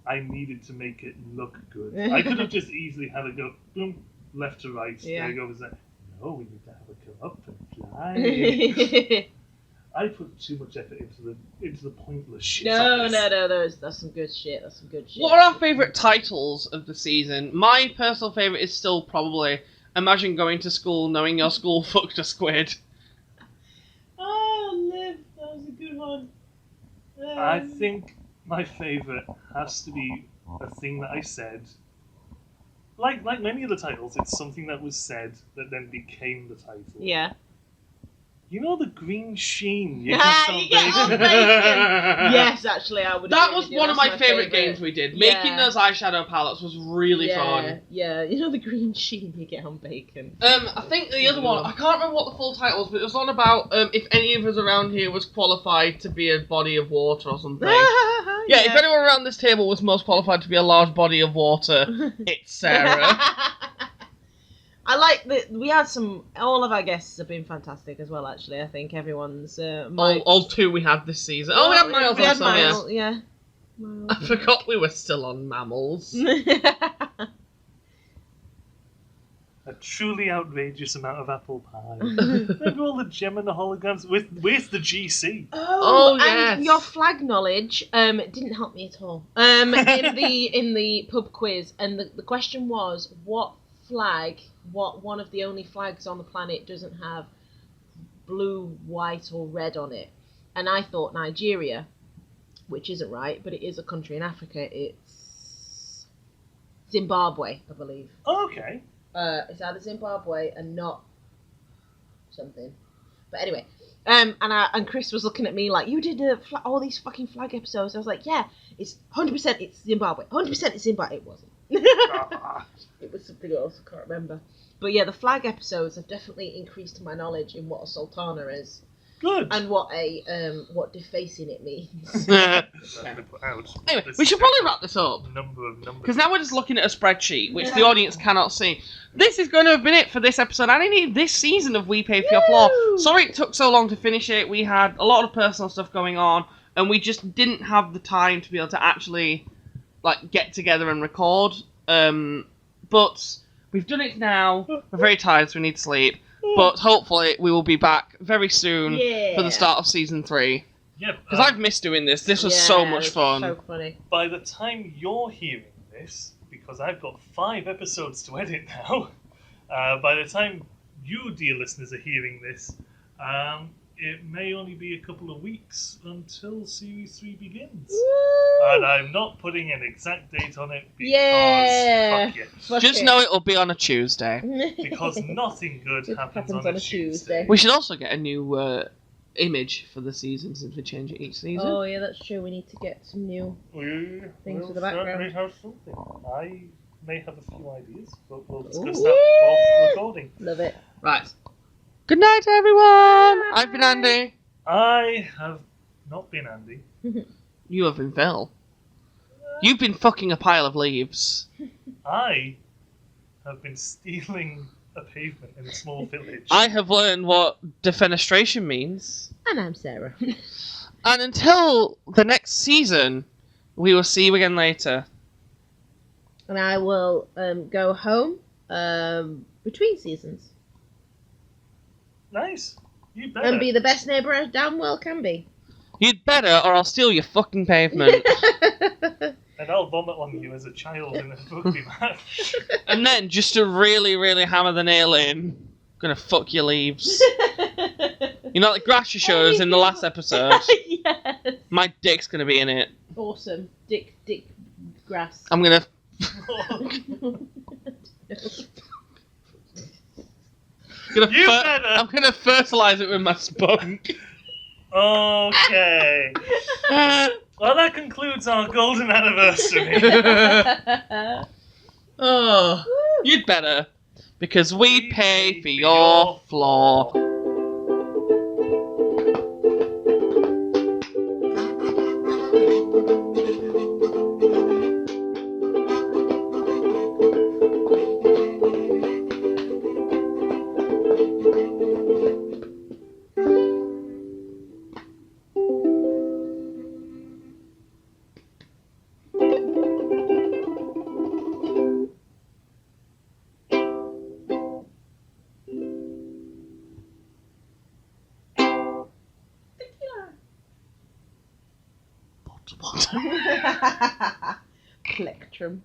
I needed to make it look good. I could have just easily had it go, boom, left to right. There you go. Was like, no, we need to have it go up and fly. I put too much effort into the pointless shit. No, that's some good shit. That's some good shit. What are our favourite titles of the season? My personal favourite is still probably Imagine Going to School Knowing Your School Fucked a Squid. Oh, Liv, that was a good one. I think my favourite has to be a thing that I said. Like many of the titles, it's something that was said that then became the title. Yeah. You know the green sheen you You get on get on bacon? Yes, actually, I would. That was one of my favourite games we did. Making those eyeshadow palettes was really fun. Yeah, you know the green sheen you get on bacon. I think the other one, I can't remember what the full title was, but it was on about if any of us around here was qualified to be a body of water or something. If anyone around this table was most qualified to be a large body of water, it's Sarah. I like that we had all of our guests have been fantastic as well, actually. I think everyone's... all 2 we had this season. We had Miles on some, yeah. I forgot we were still on mammals. A truly outrageous amount of apple pie. Maybe all the gem and the holograms. Where's the GC? Oh, yes. And your flag knowledge didn't help me at all. In the pub quiz, and the question was, what one of the only flags on the planet doesn't have blue, white, or red on it? And I thought Nigeria, which isn't right, but it is a country in Africa. It's Zimbabwe, I believe. Oh, okay. It's either Zimbabwe and not something. But anyway, and Chris was looking at me like, you did all these fucking flag episodes. I was like, yeah, it's 100% it's Zimbabwe. 100% it's Zimbabwe. It wasn't. It was something else, I can't remember. But yeah, the flag episodes have definitely increased my knowledge in what a sultana is. Good. And what defacing it means. Anyway, we should probably wrap this up. Number of numbers. Because now we're just looking at a spreadsheet, which the audience cannot see. This is going to have been it for this episode, and indeed this season of We Paid for Your Floor. Sorry it took so long to finish it. We had a lot of personal stuff going on, and we just didn't have the time to be able to actually get together and record. But we've done it now. We're very tired, so we need sleep. But hopefully we will be back very soon for the start of season 3. Yeah, because I've missed doing this. This was so much fun. So funny. By the time you're hearing this, because I've got 5 episodes to edit now, by the time you, dear listeners, are hearing this, it may only be a couple of weeks until Series 3 begins. Woo! And I'm not putting an exact date on it because fuck it. Just know it will be on a Tuesday. Because nothing good happens on a Tuesday. We should also get a new image for the season since we change it each season. Oh yeah, that's true. We need to get some new things for the background. Have something. I may have a few ideas, but we'll discuss that off recording. Love it. Right. Good night, everyone. I've been Andy. I have not been Andy. You have been Phil. You've been fucking a pile of leaves. I have been stealing a pavement in a small village. I have learned what defenestration means. And I'm Sarah. And until the next season, we will see you again later. And I will go home between seasons. Nice. You better. And be the best neighbour I damn well can be. You'd better, or I'll steal your fucking pavement. And I'll vomit on you as a child in a rugby match. And then, just to really, really hammer the nail in, I'm gonna fuck your leaves. You know, like Grasher shows in the last episode. Yes. My dick's gonna be in it. Awesome. Dick grass. I'm gonna... I'm gonna fertilise it with my spunk. Okay. Well, that concludes our golden anniversary. Oh, you'd better, because we pay for your floor. Plectrum.